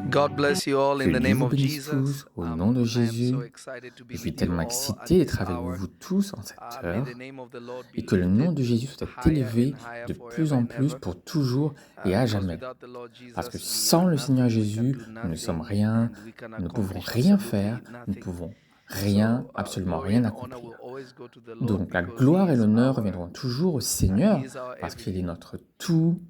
God bless you all in Que the Dieu name vous of bénisse Jesus. tous au nom de I am Jésus. so excited to be Je suis with you tellement all at excité d'être this avec hour. vous tous en cette May the heure name of the Lord be et que le nom lifted de Jésus soit higher élevé and higher de plus forever en and plus ever. pour toujours et à Because jamais. without the Lord Parce que Jesus, we sans are le Seigneur nothing, we can Jésus, do nous ne sommes nothing, rien, and we can nous ne pouvons accomplish rien absolutely faire, nous ne nothing. pouvons rien, absolument Glory rien and honor will accomplir. always go to the Lord Donc la because He gloire et is l'honneur our, viendront toujours au He Seigneur is our parce qu'il est everything. notre tout.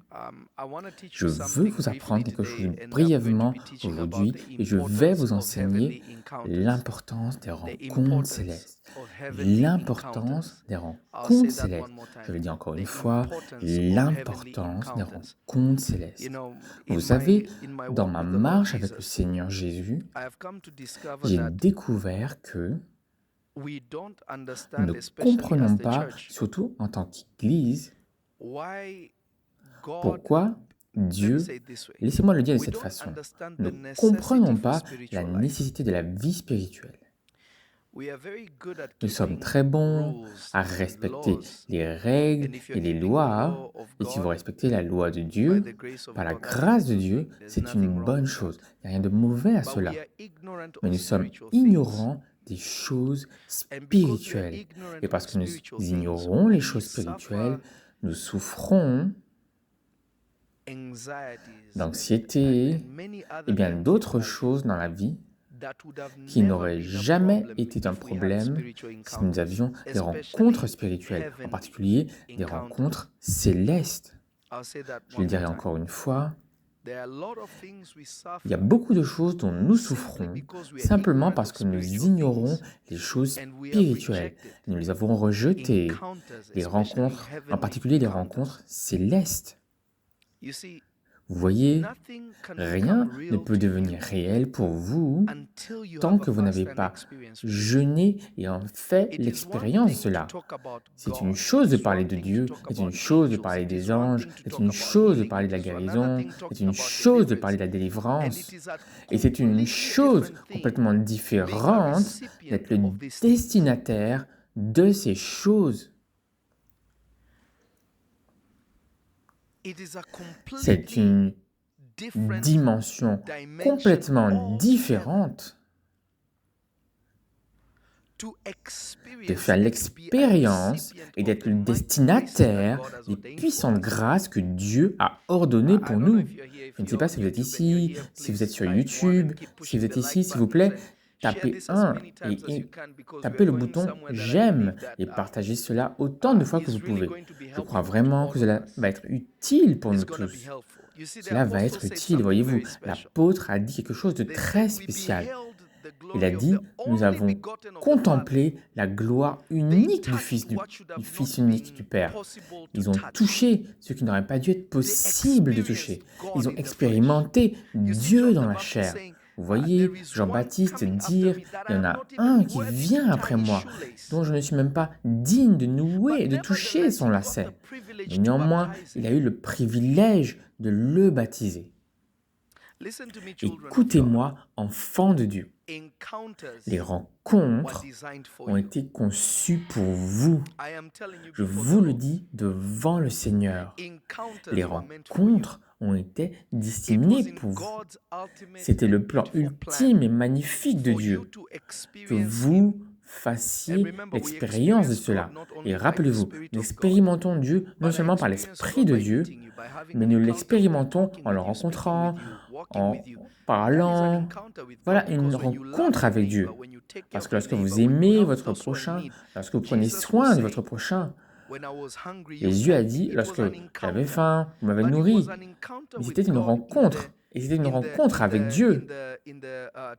I want to teach Je you veux something vous briefly apprendre quelque chose today, and I'm going to brièvement be teaching about aujourd'hui the et je vais importance vous of enseigner heavenly encounters. l'importance des The rencontres importance célestes. of heavenly L'importance encounters. des I'll say rencontres that célestes. one more Je time. vais dire encore une The fois, importance of heavenly l'importance des encounters. rencontres You célestes. know, Vous savez, in my dans walk ma with the Lord marche avec le Jesus, Seigneur Jésus, I have come to discover j'ai that découvert que we don't nous understand, ne especially as comprenons the pas, church, surtout en tant qu'Église, why God, pourquoi let me Dieu, say it this way, laissez-moi le dire de we cette don't façon, understand ne the necessity comprenons for pas la spiritual life. nécessité de la vie spirituelle. We are very good at Nous sommes keeping très bons rules à and respecter laws, les règles and if et you're les keeping the lois. law of Et si vous God respectez la loi de by Dieu, the grace of par la God, that is a grâce de good Dieu, thing. There's c'est nothing une wrong bonne with chose. that. Il n'y a rien de mauvais à But cela. we are ignorant Mais of nous sommes spiritual things. ignorants des choses And because we are spirituelles. ignorant Et parce of que nous spiritual things, ignorons les we choses spirituelles, suffer nous souffrons anxieties d'anxiété and many et other bien things in d'autres life choses dans la vie that would have qui never n'auraient been a jamais problem été un if we had problème spiritual si nous encounters, avions des rencontres especially spirituelles, en heavenly particulier des encounters. rencontres célestes. I'll say that Je le one more dirai time. encore une fois, There are a lot of things we il y a suffer beaucoup de choses dont nous simply souffrons because we are simplement ignorant parce of que nous spiritual ignorons things les choses and we have spirituelles. rejected Nous les avons rejetées, encounters, les especially rencontres, en heavenly particulier les encounters. rencontres célestes. You see, Vous voyez, nothing can rien become ne real peut to you devenir réel pour vous until you tant have a que vous n'avez first-hand pas experience with it. jeûné et en fait It is one l'expérience de thing to cela. talk about C'est une God. chose It de is parler one de thing to Dieu, talk c'est une about chose de angels. parler It is des one anges, thing to c'est talk une about chose de healing. parler de la It is another guérison, thing c'est talking une about chose de deliverance. parler de la And délivrance. it is a Et c'est une completely chose different thing complètement being a différente recipient d'être le of these things. destinataire de ces choses. It is a C'est completely une different dimension dimension complètement altogether différente to de experience faire and to be a l'expérience recipient et of d'être the le mighty graces that destinataire God has des ordained for puissantes us. grâces que Dieu a ordonnées pour I don't know nous. if you're here. If Je ne sais you're pas on si vous êtes YouTube and you're ici, here, si vous êtes please sur type one and YouTube, keep si vous pushing êtes the ici, like s'il vous buttons plaît, and share tapez this as 1 many times as you et can because we are tapez le going bouton somewhere that I j'aime believe that et partagez cela autant de fois que is vous really pouvez. going to be Je crois helpful to vraiment que all of cela us. va être utile pour It's nous going to be tous. helpful. You see, the Cela va apostle être said utile, something voyez-vous. very special. L'apôtre a dit quelque chose de They très said we spécial. beheld the Il a glory of dit, the nous only avons begotten of the Father. contemplé la gloire They unique touched what should du have Fils not unique du been Père. possible to Ils ont touch. touché ce qui n'aurait pas dû être They possible de experienced toucher. God Ils ont in the flesh. expérimenté You see Dieu John dans the la Baptist chair. saying, Vous there voyez is one Jean-Baptiste coming after dire, me that il I y en am a not un even qui worthy vient to après tie his moi, shoelace. dont je ne suis même pas digne de nouer, But de toucher nevertheless, son he got lacet. the privilege Mais to néanmoins, baptize il him. a eu le privilège de le baptiser. Listen to me, children of God. Écoutez-moi, enfants de Dieu. Encounters Les were rencontres designed for ont you. été conçues pour vous. I am telling you Je before vous the le Lord. dis devant le Seigneur. Encounters Les were meant for you. rencontres ont été It was destinées in pour vous. God's ultimate C'était le and plan beautiful plan ultime et magnifique de for you Dieu, to que experience Him. vous And fassiez remember, we l'expérience de experience cela. God not only Et by the rappelez-vous, Spirit nous of God, expérimentons Dieu non but I seulement par experience l'Esprit God de by Dieu, meeting you, by having mais an nous encounter with you, l'expérimentons talking en le with you, speaking rencontrant, with you, walking en with you. That is an parlant. encounter with God Voilà une because when you love rencontre your avec neighbor, Dieu. when you take care Parce of que your lorsque vous neighbor, when you aimez help votre those who are in prochain, need, lorsque vous prenez Jesus was soin de votre saying, prochain, when I was hungry, you Jésus a fed me. dit, It was lorsque an j'avais encounter. faim, vous m'avez But it nourri. was an encounter Mais with c'était une God rencontre. Et c'était une rencontre avec Dieu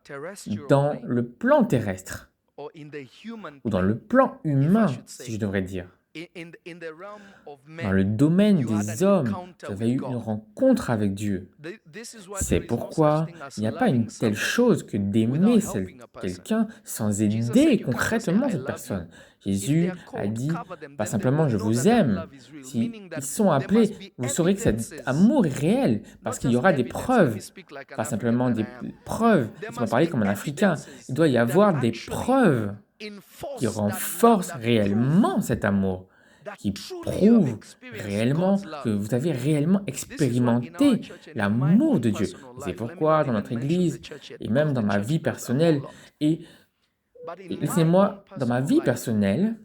terrestrial dans plane le plan terrestre, or in the human ou dans plane. le plan If I humain, should si say, je devrais dire. in the realm of Dans le men, domaine you had des an hommes, encounter vous avez with eu une God. rencontre avec Dieu. This is why C'est there is no such pourquoi thing as il n'y a pas loving une telle somebody chose que d'aimer without helping a person. quelqu'un sans Jesus said aider you can't just say concrètement I cette love you. personne. If they Jésus are a called, dit cover them, pas then they simplement will je know vous that that aime. love is real. Si Meaning that ils sont there appelés, must be vous saurez que cet evidences, amour est réel parce not qu'il y just aura des evidence. Let me preuves, speak like an pas African simplement that des I am. preuves. There Tu m'as must parlé be comme un Africain. evidences Il doit y that avoir des actually preuves qui enforce that love, renforcent that prove réellement cet amour, qui prouvent réellement que vous avez réellement expérimenté l'amour de Dieu. C'est pourquoi dans notre Église et même dans ma vie personnelle, et laissez-moi, dans ma vie personnelle,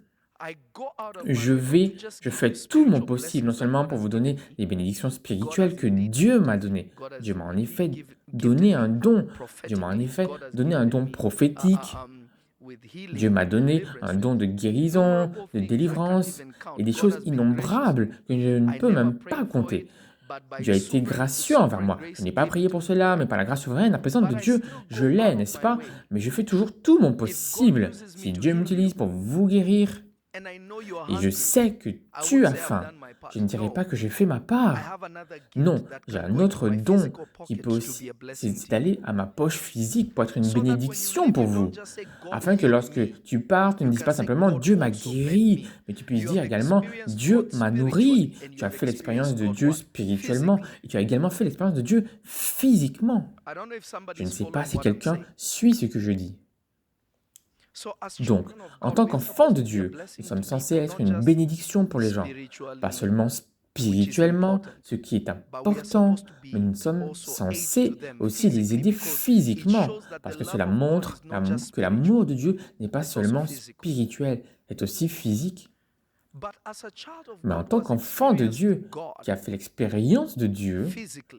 je fais tout mon possible, non seulement pour vous donner les bénédictions spirituelles que Dieu m'a données. Dieu m'a en effet donné un don. Dieu m'a en effet donné un don prophétique. Dieu m'a donné un don de guérison, de délivrance et des choses innombrables que je ne peux même pas compter. Dieu a été gracieux envers moi. Je n'ai pas prié pour cela, mais par la grâce souveraine, la présence de Dieu, je l'ai, n'est-ce pas? Mais je fais toujours tout mon possible. Si Dieu m'utilise pour vous guérir, et je sais que tu as faim, je ne dirai pas que j'ai fait ma part. Non, j'ai un autre don qui peut aussi, c'est d'aller à ma poche physique pour être une bénédiction pour vous. Afin que lorsque tu pars, tu ne dises pas simplement « Dieu m'a guéri », mais tu puisses dire également « Dieu m'a nourri ». Tu as fait l'expérience de Dieu spirituellement et tu as également fait l'expérience de Dieu physiquement. Je ne sais pas si quelqu'un suit ce que je dis. Donc, en tant qu'enfant de Dieu, nous sommes censés être une bénédiction pour les gens, pas seulement spirituellement, ce qui est important, mais nous sommes censés aussi les aider physiquement, parce que cela montre que l'amour de Dieu n'est pas seulement spirituel, est aussi physique. Mais en tant qu'enfant de Dieu, qui a fait l'expérience de Dieu,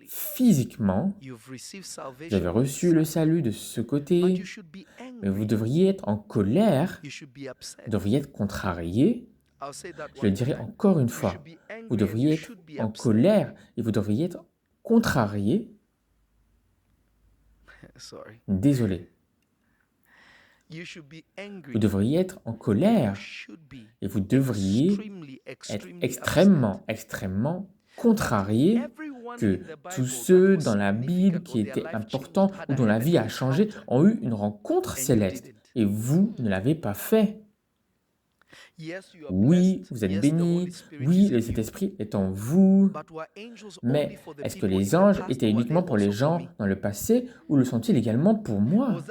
physiquement, vous avez reçu le salut de ce côté, mais vous devriez être en colère, vous devriez être contrarié. Je le dirai encore une fois, vous devriez être en colère et vous devriez être contrarié. Désolé. Vous devriez être en colère et vous devriez être extrêmement contrarié que tous ceux dans la Bible qui étaient importants ou dont la vie a changé ont eu une rencontre céleste et vous ne l'avez pas fait. Oui, vous êtes bénis, oui, le Saint-Esprit est en vous, mais est-ce que les anges étaient uniquement pour les gens dans le passé ou le sont-ils également pour moi?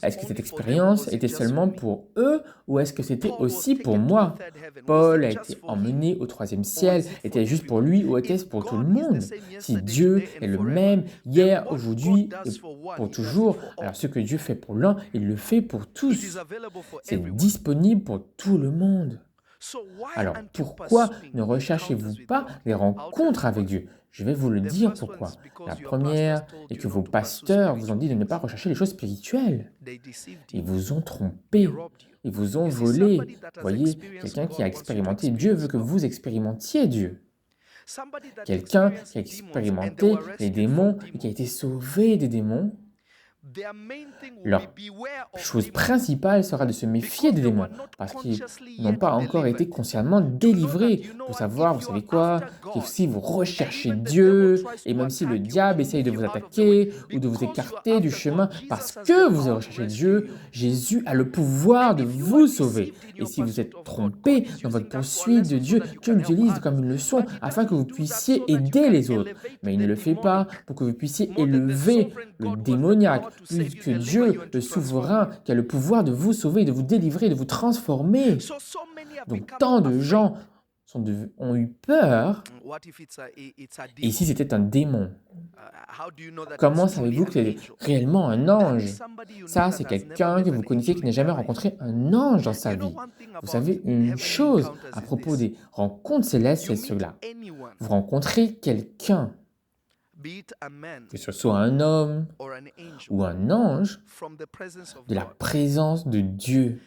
Est-ce que cette expérience était seulement pour eux ou est-ce que c'était aussi pour moi? Paul a été emmené au 3e ciel, était-ce juste pour lui ou était-ce pour tout le monde? Si Dieu est le même hier, aujourd'hui et pour toujours, alors ce que Dieu fait pour l'un, il le fait pour tous. C'est disponible pour tout le monde. Alors pourquoi ne recherchez-vous pas les rencontres avec Dieu? Je vais vous le dire pourquoi. La première est que vos pasteurs vous ont dit de ne pas rechercher les choses spirituelles. Ils vous ont trompé, ils vous ont volé. Voyez, quelqu'un qui a expérimenté Dieu veut que vous expérimentiez Dieu. Quelqu'un qui a expérimenté les démons et qui a été sauvé des démons, leur chose principale sera de se méfier des démons, parce qu'ils n'ont pas encore été consciemment délivrés. Pour savoir, vous savez quoi, que si vous recherchez Dieu, et même si le diable essaye de vous attaquer ou de vous écarter du chemin, parce que vous recherchez Dieu, Jésus a le pouvoir de vous sauver. Et si vous êtes trompé dans votre poursuite de Dieu, Dieu l'utilise comme une leçon afin que vous puissiez aider les autres. Mais il ne le fait pas pour que vous puissiez élever le démoniaque, plus que Dieu, le souverain, qui a le pouvoir de vous sauver, de vous délivrer, de vous transformer. Donc tant de gens ont eu peur, et si c'était un démon, comment savez-vous que c'est réellement un ange? Ça, c'est quelqu'un que vous connaissez qui n'a jamais rencontré un ange dans sa vie. Vous savez une chose à propos des rencontres célestes, c'est cela. Vous rencontrez quelqu'un, que ce soit un homme ou un ange, de la présence de Dieu.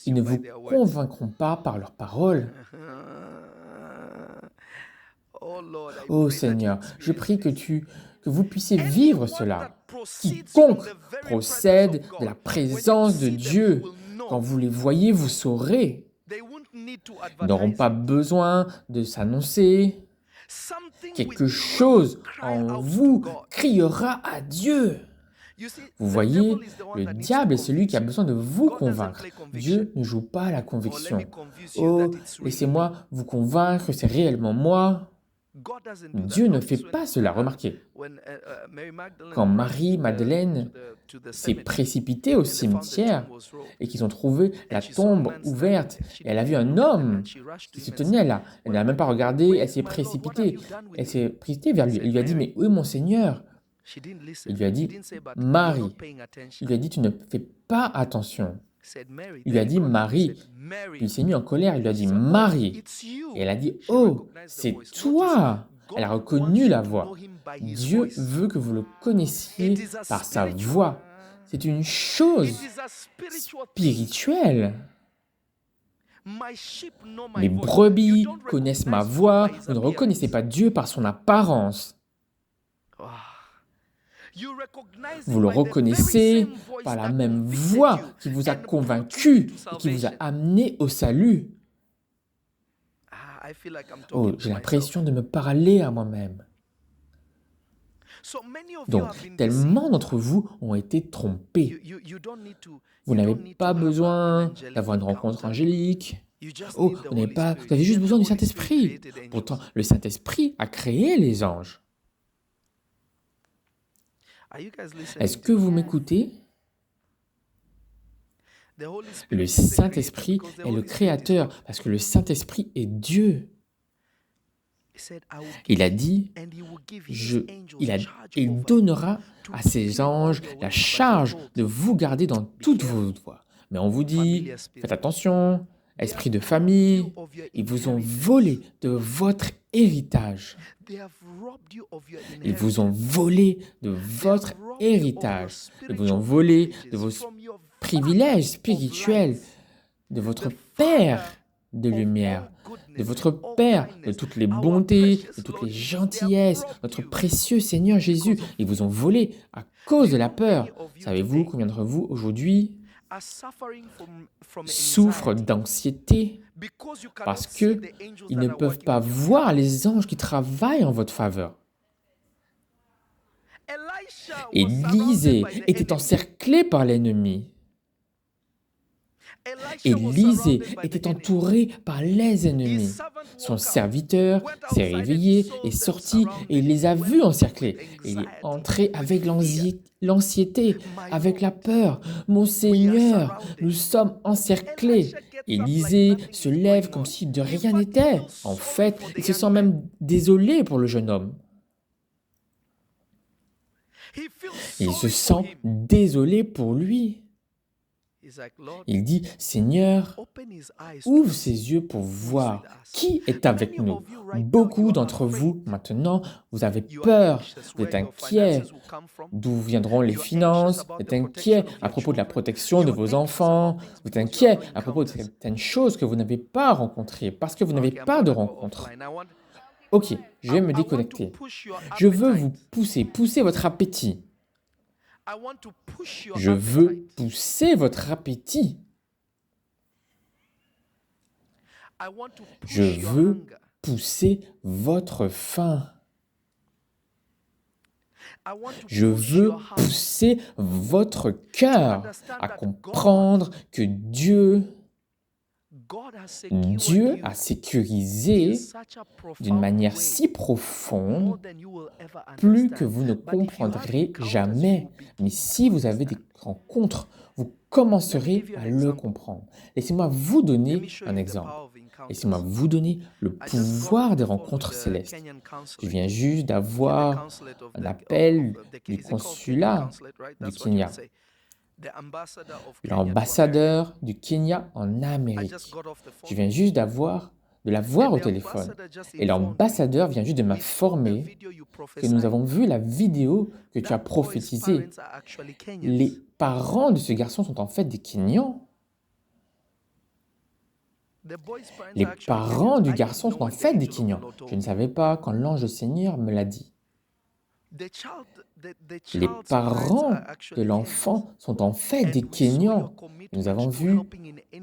Ils ne vous convaincront pas par leurs paroles. Oh Seigneur, je prie que vous puissiez vivre cela. Quiconque procède de la présence de Dieu, quand vous les voyez, vous saurez. Ils n'auront pas besoin de s'annoncer. Quelque chose en vous criera à Dieu. Vous voyez, le diable est celui qui a besoin de vous convaincre. Dieu ne joue pas à la conviction. Oh, laissez-moi vous convaincre que c'est réellement moi. Dieu ne fait pas cela. Remarquez, quand Marie-Madeleine s'est précipitée au cimetière et qu'ils ont trouvé la tombe ouverte, et elle a vu un homme qui se tenait là. Elle n'a même pas regardé, elle s'est précipitée. Elle s'est précipitée vers lui. Elle lui a dit, mais où est mon Seigneur? Il lui a dit, Marie. Il lui a dit, tu ne fais pas attention. Il lui a dit, Marie. Puis il s'est mis en colère, il lui a dit, Marie. Et elle a dit, oh, c'est toi. Elle a reconnu la voix. Dieu veut que vous le connaissiez par sa voix. C'est une chose spirituelle. Mes brebis connaissent ma voix. Vous ne reconnaissez pas Dieu par son apparence. Vous le reconnaissez par la même voix qui vous a convaincu et qui vous a amené au salut. Oh, j'ai l'impression de me parler à moi-même. Donc, tellement d'entre vous ont été trompés. Vous n'avez pas besoin d'avoir une rencontre angélique. Oh, vous avez juste besoin du Saint-Esprit. Pourtant, le Saint-Esprit a créé les anges. Est-ce que vous m'écoutez? Le Saint-Esprit est le Créateur parce que le Saint-Esprit est Dieu. Il a dit, il donnera à ses anges la charge de vous garder dans toutes vos voies. Mais on vous dit, faites attention, esprit de famille, ils vous ont volé de votre héritage. Ils vous ont volé de votre héritage. Ils vous ont volé de vos privilèges spirituels, de votre Père de lumière, de votre Père, de toutes les bontés, de toutes les gentillesses, notre précieux Seigneur Jésus. Ils vous ont volé à cause de la peur. Savez-vous combien d'entre vous aujourd'hui souffrent d'anxiété parce qu'ils ne peuvent pas voir les anges qui travaillent en votre faveur? Élisée était encerclé par l'ennemi. Élisée était entouré par les ennemis. Son serviteur s'est réveillé, est sorti et il les a vus encerclés. Il est entré avec l'anxiété, avec la peur. « Mon Seigneur, nous sommes encerclés. » Élisée se lève comme si de rien n'était. En fait, il se sent même désolé pour le jeune homme. Il se sent désolé pour lui. Il dit, Seigneur, ouvre ses yeux pour voir qui est avec nous. Beaucoup d'entre vous, maintenant, vous avez peur, vous êtes inquiets. D'où viendront les finances? Vous êtes inquiets à propos de la protection de vos enfants. Vous êtes inquiets à propos de certaines choses que vous n'avez pas rencontrées parce que vous n'avez pas de rencontre. Ok, je vais me déconnecter. Je veux vous pousser votre appétit. Je veux pousser votre appétit. Je veux pousser votre faim. Je veux pousser votre cœur à comprendre que Dieu a sécurisé d'une manière si profonde, plus que vous ne comprendrez jamais. Mais si vous avez des rencontres, vous commencerez à le comprendre. Laissez-moi vous donner un exemple. Laissez-moi vous donner le pouvoir des rencontres célestes. Je viens juste d'avoir un appel du consulat du Kenya. L'ambassadeur du Kenya en Amérique. Je viens juste de la voir au téléphone. Et l'ambassadeur vient juste de m'informer que nous avons vu la vidéo que tu as prophétisée. Les parents de ce garçon sont en fait des Kenyans. Les parents du garçon sont en fait des Kenyans. Je ne savais pas quand l'ange du Seigneur me l'a dit. Les parents de l'enfant sont en fait des Kenyans. Nous avons vu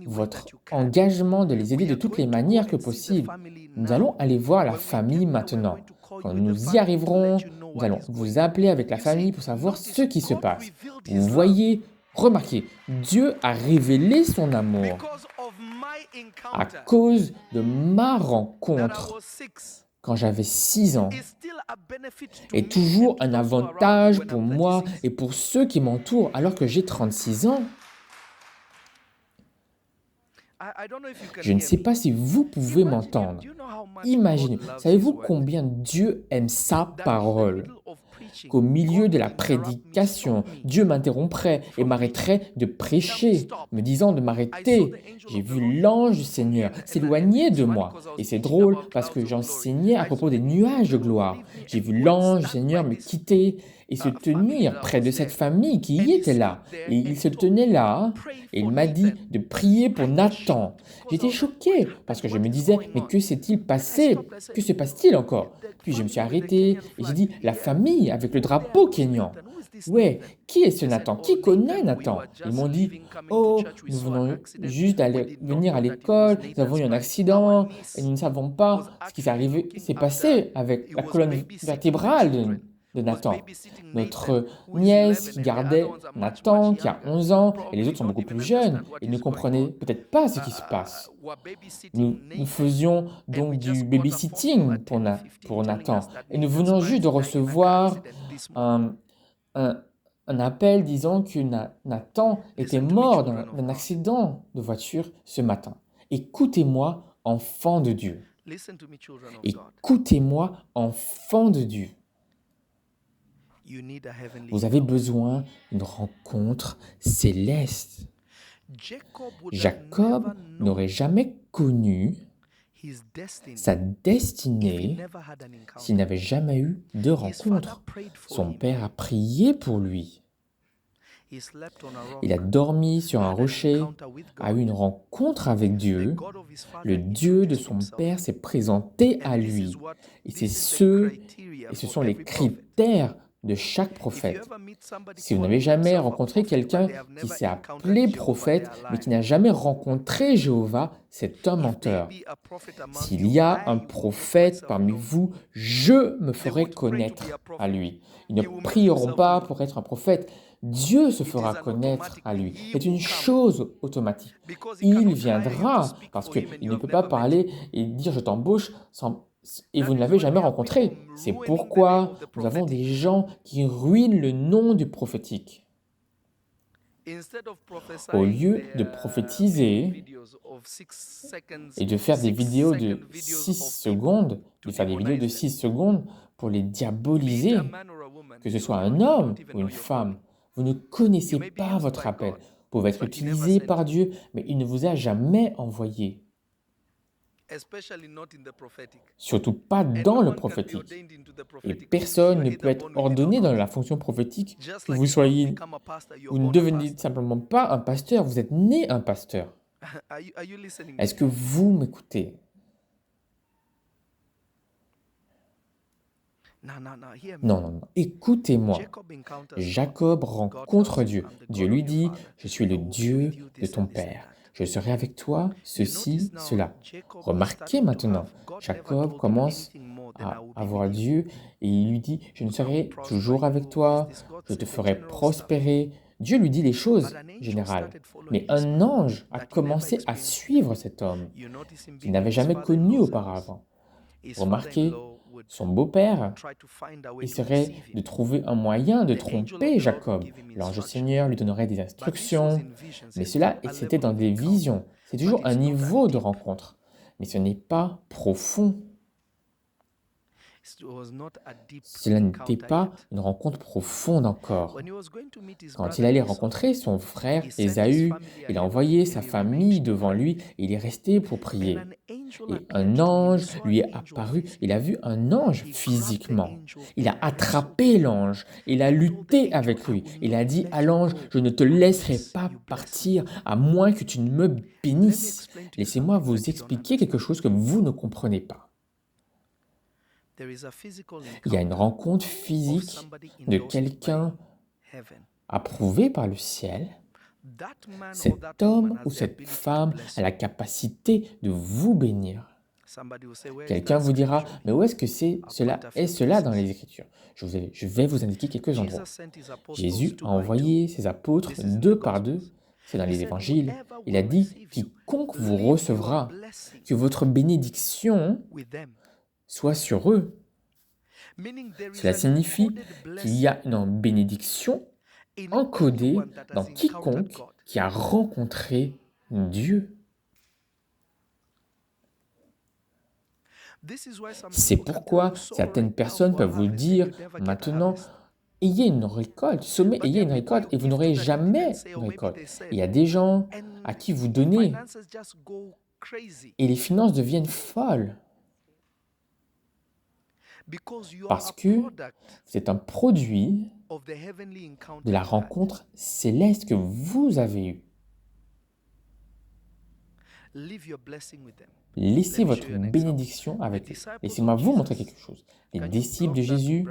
votre engagement de les aider de toutes les manières que possible. Nous allons aller voir la famille maintenant. Quand nous y arriverons, nous allons vous appeler avec la famille pour savoir ce qui se passe. Vous voyez, remarquez, Dieu a révélé son amour à cause de ma rencontre quand j'avais 6 ans is still a benefit to est me toujours and to un those who are around me avantage when pour I'm moi 36. et pour ceux qui m'entourent alors que j'ai 36 ans. I don't know if you can Je ne hear sais me. pas si vous pouvez Imagine, m'entendre. do you know how much Imaginez, God loves savez-vous His word? combien Dieu aime sa That in the parole? middle of preaching, Qu'au milieu God de will la interrupt me, prédication, stop me. Dieu m'interromprait et From m'arrêterait de Tell me prêcher, stop. me disant de I saw m'arrêter. the angel J'ai of the vu Lord l'ange du move from me Seigneur and s'éloigner it's de funny moi. because I was Et c'est teaching drôle about parce que clouds of glory. j'enseignais à I propos saw des the nuages de angel of the Lord gloire. leave me J'ai and vu go and l'ange du stand Seigneur by me this quitter et se family tenir that près was de cette there. famille qui And y he était stood là. there Et and il he se told me, tenait là pray et il for m'a dit Nathan. de prier pour I was Nathan. shocked because I J'étais was like, what choqué parce que happened? je me What is disais, going mais on? que s'est-il Then I passé? stopped. I said, Que se passe-t-il encore? the Puis je me suis family with the arrêté Kenyan et j'ai flag dit, la here. famille avec le Who there drapeau knows kényan. Nathan? Who is this Ouais, Nathan? qui est ce They said, Nathan? oh, Qui connaît Nathan, we Nathan? were Ils just m'ont dit, leaving, coming to oh, church. We nous saw an venons accident. juste We d'aller did not venir know à that it was l'école, nous Nathan's avons eu un bike. Our accident et nous niece ne savons pas was ce qui s'est actually arrivé, looking s'est after, passé avec he la was colonne babysitting the vertébrale children, de was Nathan. babysitting Nathan, Notre who is nièce 11, qui and the other gardait ones are Nathan, much qui a younger, 11 who ans, et les probably autres sont don't beaucoup even plus jeunes, understand what et ne is going comprenaient on. peut-être pas ce qui se passe. Were babysitting Nous Nathan, faisions and we donc du just got a phone call babysitting at 10:15 pour telling Nathan. us that Et nous Nathan's venons juste de parents died in a car recevoir accident this morning. un, un appel disant que Nathan était Listen to me, mort children of d'un God. accident de voiture ce matin. Écoutez-moi, enfants de Dieu. Listen to me, children of God. Écoutez-moi, enfants de Dieu. You need a heavenly Vous avez encounter. besoin d'une rencontre céleste. Jacob would have Jacob never n'aurait known jamais connu his destiny sa if he destinée never had an encounter. s'il n'avait jamais eu de His father rencontre. prayed for Son him. père a prié pour lui. He slept on a rock. Il a dormi sur un Had an rocher, encounter with a eu une God. rencontre avec The Dieu. God of his father Le Dieu de introduced son himself. père s'est présenté à And this lui. is what Et c'est this is the ce, criteria et ce for sont les every prophet. critères de chaque If you prophète. ever meet somebody Si vous calling n'avez jamais themselves a rencontré prophet, but quelqu'un they have qui never s'est encountered appelé Jehovah, they prophète, are mais qui lying. n'a jamais rencontré Jéhovah, c'est un If there menteur. be a prophet among S'il you, y a un I will make prophète myself parmi known. vous, je me They ferai won't pray to be connaître a à prophet. lui. Ils ne He will make prieront himself pas known. pour être un prophète. Dieu se It is fera an connaître automatic à thing. lui. He C'est une will come chose automatique. because he Il cannot hire you to viendra speak parce for him and qu'il you ne have peut pas never met him. parler et dire je t'embauche et That vous ne is l'avez why jamais we have people rencontré. C'est ruining the name pourquoi of the nous avons prophetic. des gens qui ruinent le nom du prophétique. Instead of Au prophesying, lieu they de are making prophétiser videos of 6 seconds, et de faire des 6 vidéos second de videos 6 of people secondes, to de faire des vidéos de demonize them. 6 secondes pour les Be it a diaboliser, man or a woman, que ce soit you un homme don't even ou know une your femme. calling. Vous ne You connaissez may be pas used votre by appel. God, Vous pouvez être but he never utilisé sent par you. Dieu, mais il ne vous a jamais envoyé. Especially not in the prophetic. Surtout pas And dans no le one can be prophétique. ordained into the Et prophetic until personne you're ne either peut être born again or ordonné dans not. la fonction prophétique Just que like vous you don't soyez, become a pastor, you're vous ne born a devenez pastor. simplement pas un pasteur, vous êtes né un pasteur. Are you listening Est-ce to que me? vous m'écoutez? No, hear me. Non, non, non. Écoutez-moi. Jacob encounters God. Jacob God rencontre tells him, Dieu. I'm the Dieu God lui of your dit, father. je suis le I will be Dieu with you de this ton and this and père. that. Je serai avec toi, You ceci, notice now, cela. Jacob is Remarquez starting to maintenant, have, God never Jacob told him commence anything more than I à will be voir with you. Dieu et il lui dit, je ne I will serai prosper toujours avec you. toi, Is this God je te saying the ferai general stuff? prospérer. Dieu lui dit les But choses an angel générales. started following Mais this un man ange a that he never commencé à experienced suivre before. cet homme You notice him qu'il being in n'avait his jamais connu father-in-law's house. auparavant. His Remarquez, father-in-law would son beau-père try to find a way to essaierait deceive de him. trouver un moyen de The angel of tromper the Lord would Jacob. give him L'ange du instruction. Seigneur lui donnerait des But this was instructions, in visions. mais It's cela, still a c'était level dans of des encounter. visions. C'est But toujours it's un not niveau that de deep. rencontre, mais ce n'est pas profond. It was not a deep Cela n'était encounter pas yet. une rencontre profonde encore. When he was going to meet his Quand il brother allait Esau, rencontrer son frère he sent his Ésaü, family il a ahead of envoyé him sa and he famille remained to devant pray. lui et il est resté pour And prier. an angel Et appeared un to him. He ange saw lui an est angel apparu, physically. il a vu un ange He grabbed the physiquement. angel Il a and wrestled attrapé with him l'ange, il a and told the lutté angel, avec I lui. will Il a not dit let à you l'ange, go je ne te laisserai unless pas you bless me. partir à moins que tu ne me Let me bénisses. explain to you Laissez-moi something vous that you don't expliquer quelque understand. chose que vous ne comprenez pas. There is a physical Il y a une encounter rencontre of physique somebody de endorsed by quelqu'un heaven. approuvé par le ciel. That man or Cet that woman homme has ou the cette ability to femme bless a la you. capacité de vous bénir. Somebody will say, where is Quelqu'un that vous dira, scripture? mais où est-ce que c'est I'll cela point a est few cela dans places. les Écritures? Je vais vous indiquer quelques endroits. Jesus sent his apostles Jésus two a by two. envoyé ses apôtres This is in deux the par deux. Gospels. C'est dans He les said, évangiles. whoever Il a will dit, receive you, quiconque vous leave your recevra, blessing que votre bénédiction with them. soit sur eux. Cela signifie qu'il y a une bénédiction encodée dans quiconque qui a rencontré Dieu. C'est pourquoi certaines personnes peuvent vous dire maintenant, ayez une récolte, semez, ayez une récolte, et vous n'aurez jamais une récolte. Il y a des gens à qui vous donnez, et les finances deviennent folles, parce que c'est un produit de la rencontre céleste que vous avez eue. Laissez votre bénédiction avec eux. Laissez-moi vous montrer quelque chose. Les disciples de Jésus,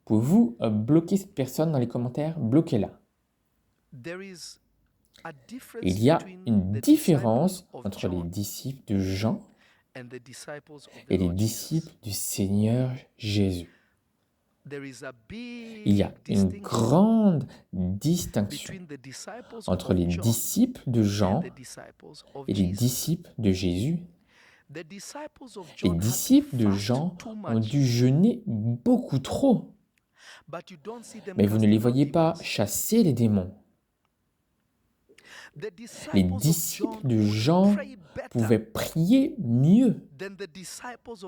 pouvez-vous bloquer cette personne dans les commentaires? Bloquez-la. Il y a une différence entre les disciples de Jean et les disciples du Seigneur Jésus. Il y a une grande distinction entre les disciples de Jean et les disciples de Jésus. Les disciples de Jean ont dû jeûner beaucoup trop, mais vous ne les voyez pas chasser les démons. Les disciples de Jean pouvaient prier mieux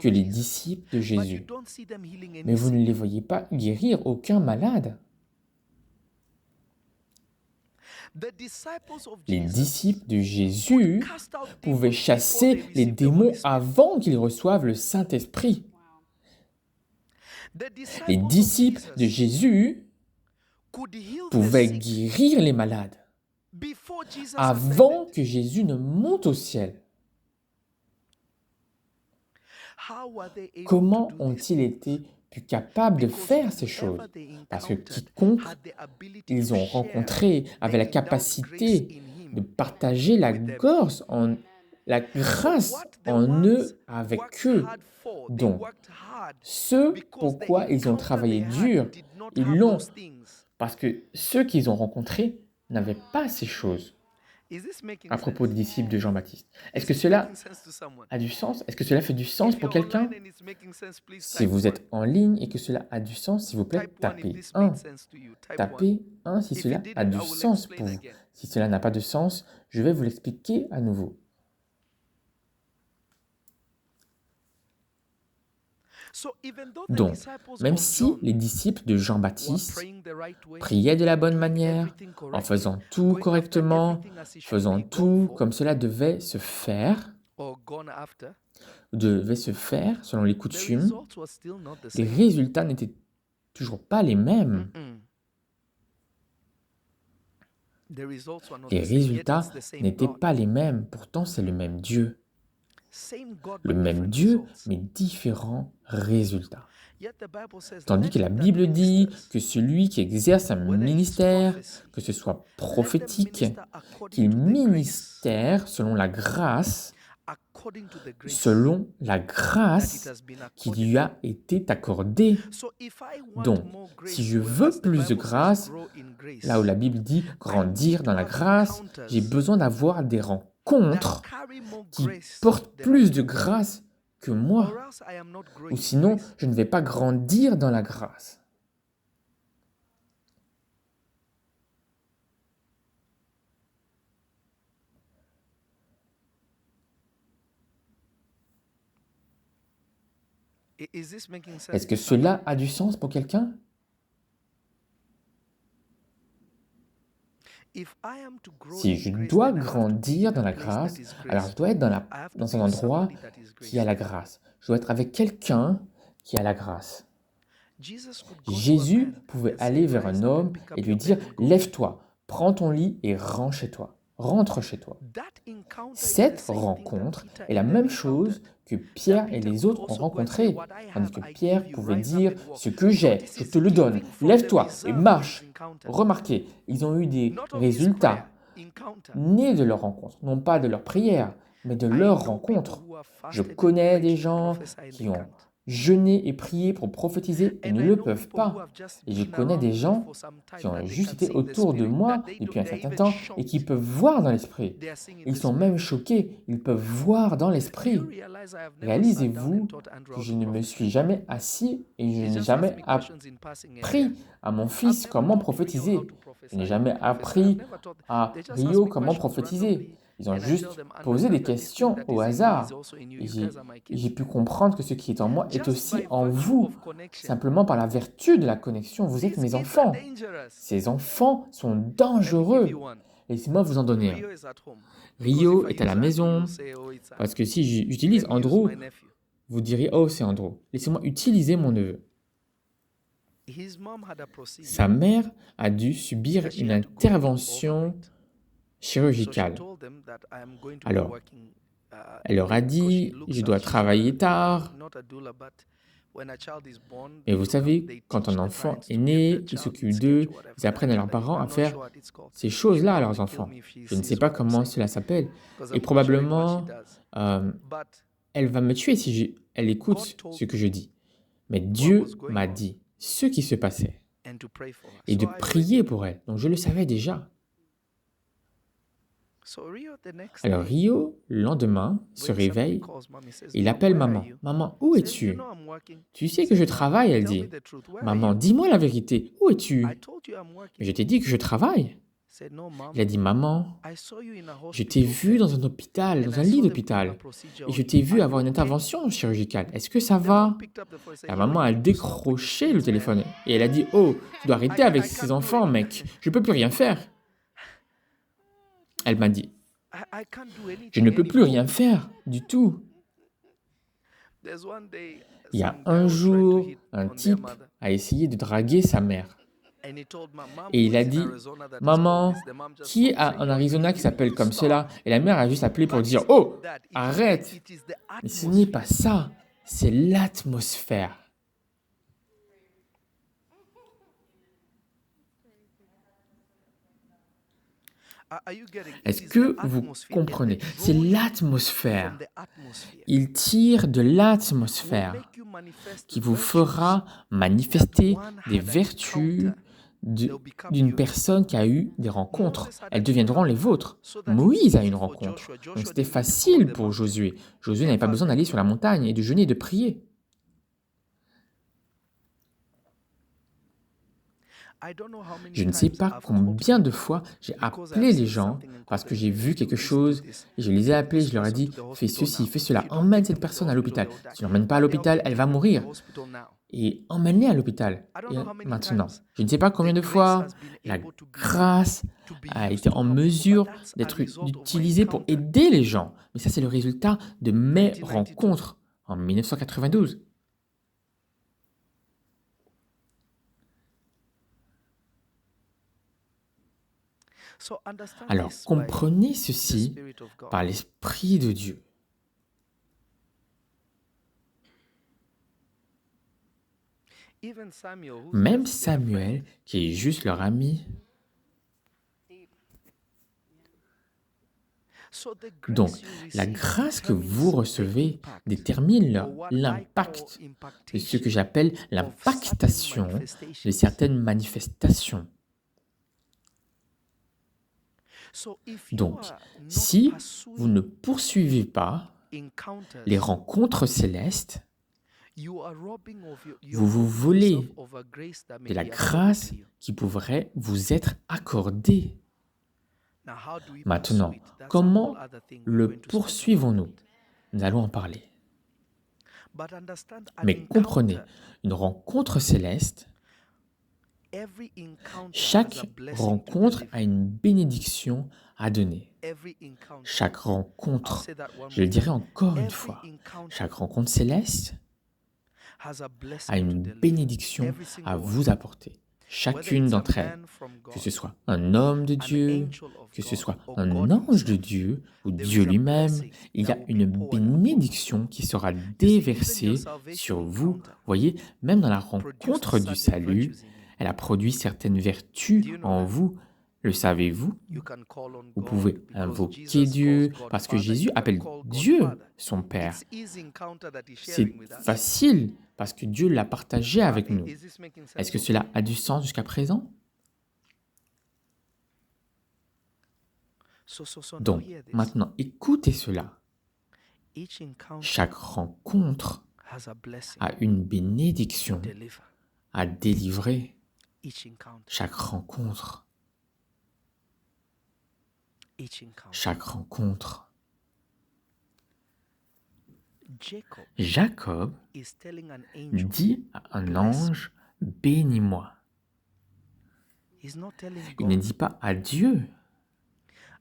que les disciples de Jésus, mais vous ne les voyez pas guérir aucun malade. Les disciples de Jésus pouvaient chasser les démons avant qu'ils reçoivent le Saint-Esprit. Les disciples de Jésus pouvaient guérir les malades avant que Jésus ne monte au ciel. Comment ont-ils été plus capables de faire ces choses? Parce que quiconque ils ont rencontré avait la capacité de partager la grâce en eux avec eux. Donc, ce pourquoi ils ont travaillé dur, ils l'ont. Parce que ceux qu'ils ont rencontrés n'avaient pas ces choses. À propos des disciples de Jean-Baptiste. Est-ce que cela a du sens? Est-ce que cela fait du sens pour quelqu'un? Si vous êtes en ligne et que cela a du sens, s'il vous plaît, tapez 1. Tapez 1 si cela a du sens pour vous. Si cela n'a pas de sens, je vais vous l'expliquer à nouveau. Donc, même si les disciples de Jean-Baptiste priaient de la bonne manière, en faisant tout correctement, faisant tout comme cela devait se faire selon les coutumes, les résultats n'étaient toujours pas les mêmes. Les résultats n'étaient pas les mêmes, pourtant c'est le même Dieu. Le même Dieu, mais différents résultats. Tandis que la Bible dit que celui qui exerce un ministère, que ce soit prophétique, qu'il ministère selon la grâce qui lui a été accordée. Donc, si je veux plus de grâce, là où la Bible dit grandir dans la grâce, j'ai besoin d'avoir des rencontres qui portent plus de grâce que moi, ou sinon je ne vais pas grandir dans la grâce. Est-ce que cela a du sens pour quelqu'un? Si je dois grandir dans la grâce, alors je dois être dans un endroit qui a la grâce. Je dois être avec quelqu'un qui a la grâce. Jésus pouvait aller vers un homme et lui dire « Lève-toi, prends ton lit et rentre chez toi. » Cette rencontre est la même chose que Pierre et les autres ont rencontré, tandis que Pierre pouvait dire « Ce que j'ai, je te le donne, lève-toi et marche. » Remarquez, ils ont eu des résultats nés de leur rencontre, non pas de leur prière, mais de leur rencontre. Je connais des gens qui ont jeûner et prier pour prophétiser, ils ne le peuvent pas. Et je connais des gens qui ont juste été autour de moi depuis un certain temps et qui peuvent voir dans l'esprit. Ils sont même choqués, ils peuvent voir dans l'esprit. Réalisez-vous que je ne me suis jamais assis et je n'ai jamais appris à mon fils comment prophétiser. Je n'ai jamais appris à Rio comment prophétiser. Ils ont juste posé des questions au hasard. Et j'ai pu comprendre que ce qui est en moi est aussi en vous. Simplement par la vertu de la connexion, vous êtes mes enfants. Ces enfants sont dangereux. Laissez-moi vous en donner un. Rio est à la maison, parce que si j'utilise Andrew, vous diriez « Oh, c'est Andrew ». Laissez-moi utiliser mon neveu. Sa mère a dû subir une intervention chirurgicale. Alors, elle leur a dit « Je dois travailler tard ». Et vous savez, quand un enfant est né, ils s'occupent d'eux, ils apprennent à leurs parents à faire ces choses-là à leurs enfants. Je ne sais pas comment cela s'appelle. Et probablement, elle va me tuer si elle écoute ce que je dis. Mais Dieu m'a dit ce qui se passait et de prier pour elle. Donc je le savais déjà. Alors Rio, le lendemain, se réveille, il appelle maman. « Maman, où es-tu ? » « Tu sais que je travaille, elle dit. « Maman, dis-moi la vérité, où es-tu ? » « Je t'ai dit que je travaille. » Il a dit « Maman, je t'ai vu dans un hôpital, dans un lit d'hôpital, et je t'ai vu avoir une intervention chirurgicale. Est-ce que ça va ?» La maman a décroché le téléphone et elle a dit « Oh, tu dois arrêter avec ces enfants, mec, je ne peux plus rien faire. » Elle m'a dit « Je ne peux plus rien faire du tout. » Il y a un jour, un type a essayé de draguer sa mère. Et il a dit « Maman, qui est en Arizona qui s'appelle comme cela ?» Et la mère a juste appelé pour dire « Oh, arrête !» Mais ce n'est pas ça, c'est l'atmosphère. Est-ce que vous comprenez? C'est l'atmosphère. Il tire de l'atmosphère qui vous fera manifester des vertus d'une personne qui a eu des rencontres. Elles deviendront les vôtres. Moïse a eu une rencontre. Donc c'était facile pour Josué. Josué n'avait pas besoin d'aller sur la montagne et de jeûner et de prier. Je ne sais pas combien de fois j'ai appelé les gens parce que j'ai vu quelque chose et je les ai appelés, je leur ai dit « Fais ceci, fais cela, emmène cette personne à l'hôpital. Si tu ne l'emmènes pas à l'hôpital, elle va mourir. » Et emmène-les à l'hôpital. Et maintenant, je ne sais pas combien de fois la grâce a été en mesure d'être utilisée pour aider les gens. Mais ça, c'est le résultat de mes rencontres en 1992. Alors, comprenez ceci par l'Esprit de Dieu. Même Samuel, qui est juste leur ami. Donc, la grâce que vous recevez détermine l'impact de ce que j'appelle l'impactation de certaines manifestations. Donc, si vous ne poursuivez pas les rencontres célestes, vous vous volez de la grâce qui pourrait vous être accordée. Maintenant, comment le poursuivons-nous? Nous allons en parler. Mais comprenez, une rencontre céleste, chaque rencontre a une bénédiction à donner. Chaque rencontre, je le dirai encore une fois, chaque rencontre céleste a une bénédiction à vous apporter. Chacune d'entre elles, que ce soit un homme de Dieu, que ce soit un ange de Dieu ou Dieu lui-même, il y a une bénédiction qui sera déversée sur vous. Voyez, même dans la rencontre du salut, elle a produit certaines vertus en vous. Le savez-vous? You can call on Vous God pouvez because invoquer Jesus Dieu calls God parce que Father. Jésus You can appelle call God Dieu Father. son Père. It's easy encounter that he's C'est sharing with us. facile parce que Dieu l'a partagé avec nous. Is this making sense? Est-ce que cela a du sens jusqu'à présent? So now Donc, hear this. maintenant, écoutez cela. Each encounter Chaque rencontre has a blessing a une to bénédiction deliver. à délivrer. Each encounter. Chaque rencontre. Each encounter. Chaque rencontre. Jacob Jacob is telling an angel. dit à un ange, bénis-moi. He's not telling Il ne God. dit pas à Dieu.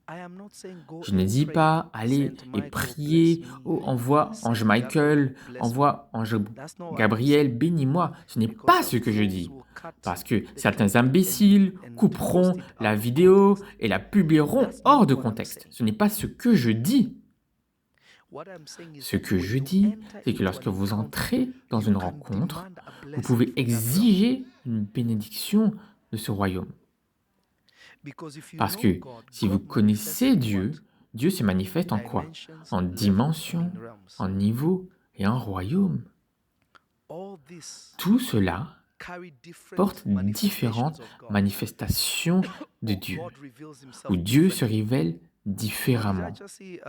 I am not saying go Je ne and dis pray. pas, allez Saint et Michael, priez, bless me. oh, envoie ange Saint Michael, Gabriel, bless me. envoie ange That's not what I'm Gabriel, saying. bénis-moi. Ce n'est Because pas some ce que je fools dis. will cut Parce que the certains clip imbéciles and couperont post it la out of vidéo context. et la publieront That's hors not de what I'm contexte. saying. Ce n'est pas ce que je dis. What I'm saying is Ce que when je you dis, enter c'est que into lorsque an vous encounter, entrez dans you une can rencontre, demand a vous blessing pouvez from that realm. exiger une bénédiction de ce royaume. Because if you Parce know que God, si vous God manifests connaissez in Dieu, what? Dieu se manifeste en quoi? Dimensions, En levels, dimension, and in realms. en niveau et en royaume. All this Tout cela carry different porte manifestations différentes of God. manifestations de Or Dieu, God reveals himself où Dieu se differently. révèle Or did différemment. I just see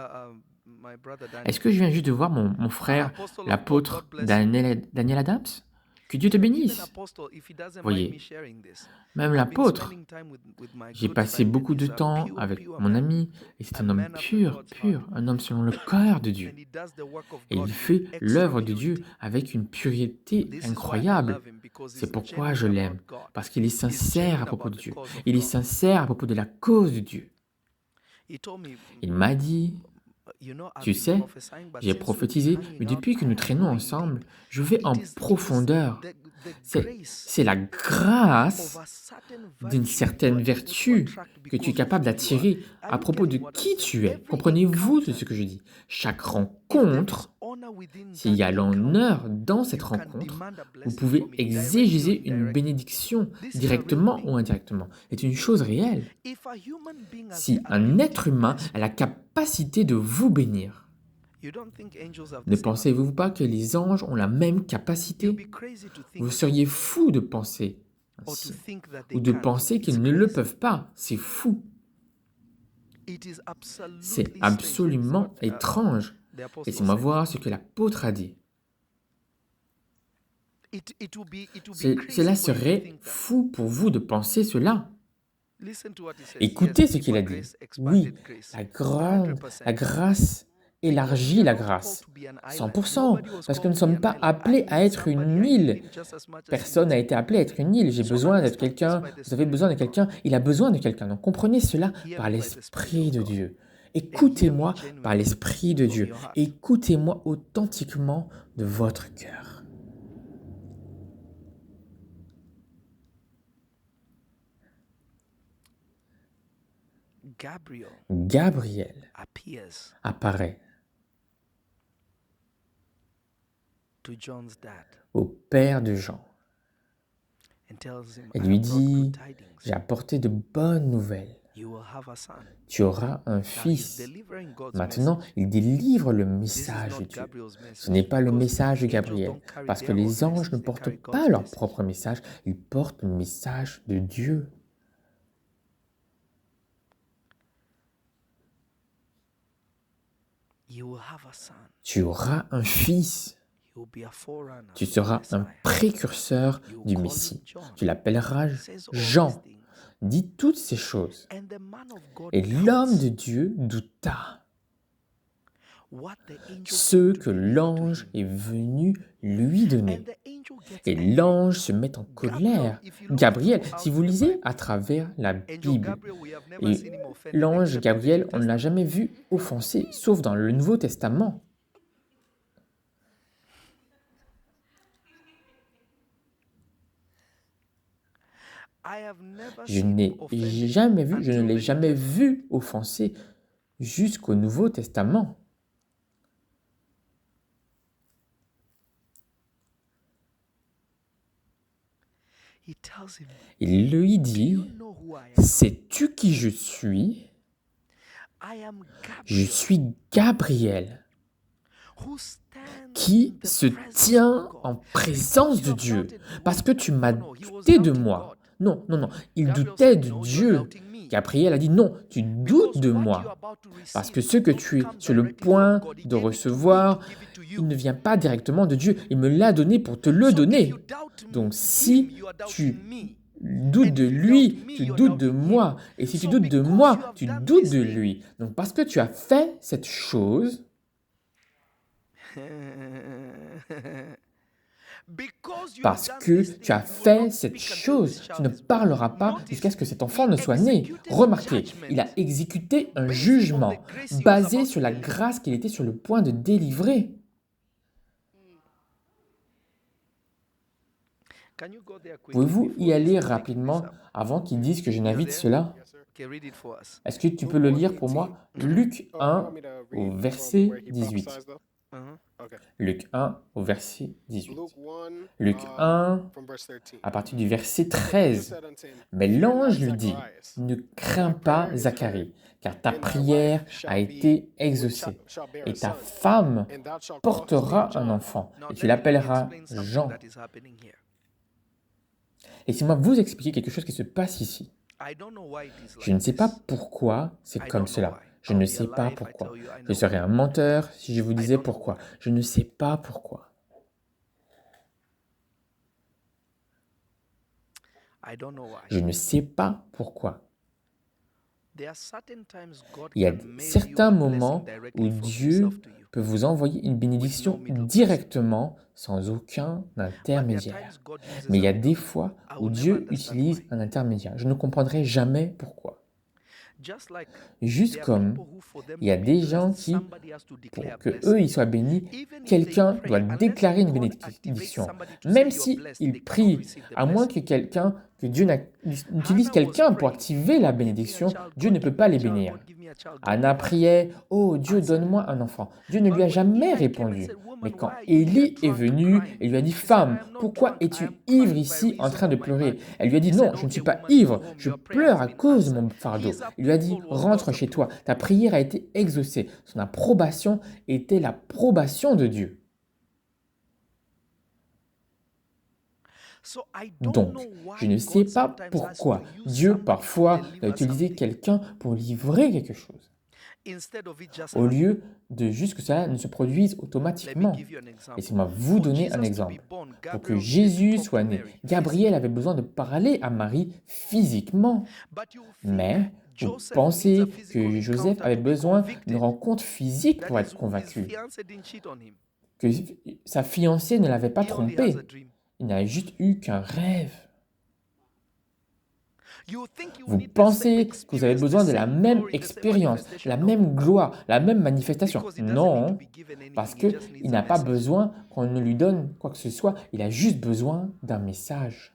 my brother Daniel? Est-ce que je viens juste de voir mon frère, Apostle of God, l'apôtre God bless you. Daniel Adams? Que Dieu te Even bénisse. Apostle, if he doesn't mind Voyez, me sharing this, même I've been l'apôtre, spending time with my j'ai good passé friend, and beaucoup de he's a temps pure, avec pure mon man, ami, et c'est a un homme man after pur, God's heart. pur, un homme selon le cœur de Dieu. And he does the work of Et God il with fait extra l'œuvre de Dieu purity. avec une pureté This is why I incroyable. love him, because C'est he's pourquoi je genuine l'aime, about God. parce qu'il est He's sincère à genuine propos about de the Dieu. cause of Il est God. sincère à propos de la cause de Dieu. He told me, Il m'a dit, you know, I've tu been sais, prophesying, but j'ai since we've been prophétisé, hanging mais out, depuis que I nous am traînons going ensemble, deep. je vais en It is profondeur. the grace C'est la grâce of a certain d'une virtue certaine you are able to vertu attract que tu es because of capable who you are. d'attirer Are à you propos de getting what I'm qui saying? tu es. Every Comprenez-vous encounter, ce que je dis? Chaque if there is rencontre, honor within s'il y that a encounter, l'honneur dans cette you can rencontre, demand a vous blessing pouvez from it, directly or exiger une indirectly. bénédiction This is a real directement thing. ou indirectement. C'est une chose réelle. If a human being has the Si un ability être to humain bless a you, la capacité de vous bénir, you don't think angels have the ne same pensez-vous ability? pas que les anges ont la même You'd capacité? be crazy to Vous think so, seriez fou de penser or to ainsi, think that ou they de can't. penser It's qu'ils ne le crazy. peuvent pas. C'est fou. It is C'est absolutely strange. Let me see absolument what étrange. the apostle Laissez-moi said. voir ce que l'apôtre a dit. It will be Cela crazy for you to serait think that. fou pour vous de penser cela. Listen to what he says. Écoutez Yes, ce qu'il a deeper dit. grace, Oui, expanded grace. la 100%. grâce élargit Because we la are not called grâce. to be an island. 100%. Nobody was Parce que called nous ne to be sommes an pas island. appelés I à need être somebody. une I need île. him just as much as he Personne n'a needs été me. appelé à être une île. J'ai So besoin d'être understand this quelqu'un. by the Vous avez Spirit besoin de of God. quelqu'un. Il a besoin de quelqu'un. Donc comprenez cela Hear par me by the Spirit l'Esprit of de God. Dieu. And hear me Écoutez-moi par genuinely l'Esprit de from Dieu. your heart. Écoutez-moi authentiquement de votre cœur. Gabriel appears apparaît to John's dad au père de Jean and tells him, et I lui have brought dit, good tidings. j'ai apporté de bonnes nouvelles. You will have a son. Tu auras un Now he's fils. delivering God's Maintenant, message. il délivre le This is message de not Dieu. Gabriel's Ce message. n'est pas le Because message de angels Gabriel, don't carry parce que their own les anges message, ne they portent carry pas God's leur message. propre message, ils portent le message de Dieu. You will have a son. Tu auras un fils. He will be a forerunner Tu of the seras un Messiah. précurseur You will du call him Messie. John. Tu l'appelleras Says all Jean. these things. Dit toutes ces choses. And the man of God Et l'homme doubts de Dieu douta what the angel ce came to que deliver to l'ange him. est venu lui donner. And the angel gets Et angry. l'ange se met en colère. If you look Gabriel, throughout si vous the lisez Bible, à travers la Angel Bible, Gabriel, we have never et seen him offended l'ange except in the Gabriel, New on ne l'a Testament. jamais vu offenser, sauf dans le Nouveau Testament. I have never Je seen n'ai him offended jamais vu, je ne until l'ai the New jamais Testament. vu offenser jusqu'au Nouveau Testament. Il lui dit, sais-tu qui je suis? Je suis Gabriel, qui se tient en présence de Dieu, parce que tu m'as douté de moi. Non, non, non, il doutait de Dieu. Gabriel a dit, non, tu doutes de moi, parce que ce que tu es sur le point de recevoir, il ne vient pas directement de Dieu. Il me l'a donné pour te le donner. Donc si tu doutes de lui, tu doutes de moi. Et si tu doutes de moi, tu doutes de lui. Donc parce que tu as fait cette chose, parce que tu as fait cette chose, tu ne parleras pas jusqu'à ce que cet enfant ne soit né. Remarquez, il a exécuté un jugement basé sur la grâce qu'il était sur le point de délivrer. Pouvez-vous y aller rapidement avant qu'ils disent que je n'invite cela? Est-ce que tu peux le lire pour moi? Luc 1 au verset 18. Luc 1 au verset 18. Luc 1 à partir du verset 13. Mais l'ange lui dit, ne crains pas, Zacharie, car ta prière a été exaucée, et ta femme portera un enfant, et tu l'appelleras Jean. Laissez-moi vous expliquer quelque chose qui se passe ici. Je ne sais pas pourquoi c'est comme cela. Je ne sais pas pourquoi. Je serais un menteur si je vous disais pourquoi. Je ne sais pas pourquoi. Je ne sais pas pourquoi. Il y a certains moments où Dieu peut vous envoyer une bénédiction directement sans aucun intermédiaire. Mais il y a des fois où Dieu utilise un intermédiaire. Je ne comprendrai jamais pourquoi. Juste comme il y a des gens qui, pour que eux ils soient bénis, quelqu'un doit déclarer une bénédiction. Même s'ils prient, à moins que Dieu utilise quelqu'un pour activer la bénédiction, Dieu ne peut pas les bénir. Anna priait, « Oh Dieu, donne-moi un enfant ». Dieu ne lui a jamais répondu. Mais quand Élie est venu et lui a dit, « Femme, pourquoi es-tu ivre ici en train de pleurer ?» Elle lui a dit, « Non, je ne suis pas ivre, je pleure à cause de mon fardeau. » Il lui a dit, « Rentre chez toi, ta prière a été exaucée. » Son approbation était l'approbation de Dieu. Donc, je ne sais pas pourquoi Dieu parfois a utilisé quelqu'un pour livrer quelque chose, au lieu de juste que cela ne se produise automatiquement. Laissez-moi vous donner un exemple. Pour que Jésus soit né, Gabriel avait besoin de parler à Marie physiquement. Mais vous pensez que Joseph avait besoin d'une rencontre physique pour être convaincu, que sa fiancée ne l'avait pas trompé. Il n'a juste eu qu'un rêve. Vous pensez que vous avez besoin de la même expérience, la même gloire, la même manifestation. Non, parce qu'il n'a pas besoin qu'on ne lui donne quoi que ce soit. Il a juste besoin d'un message.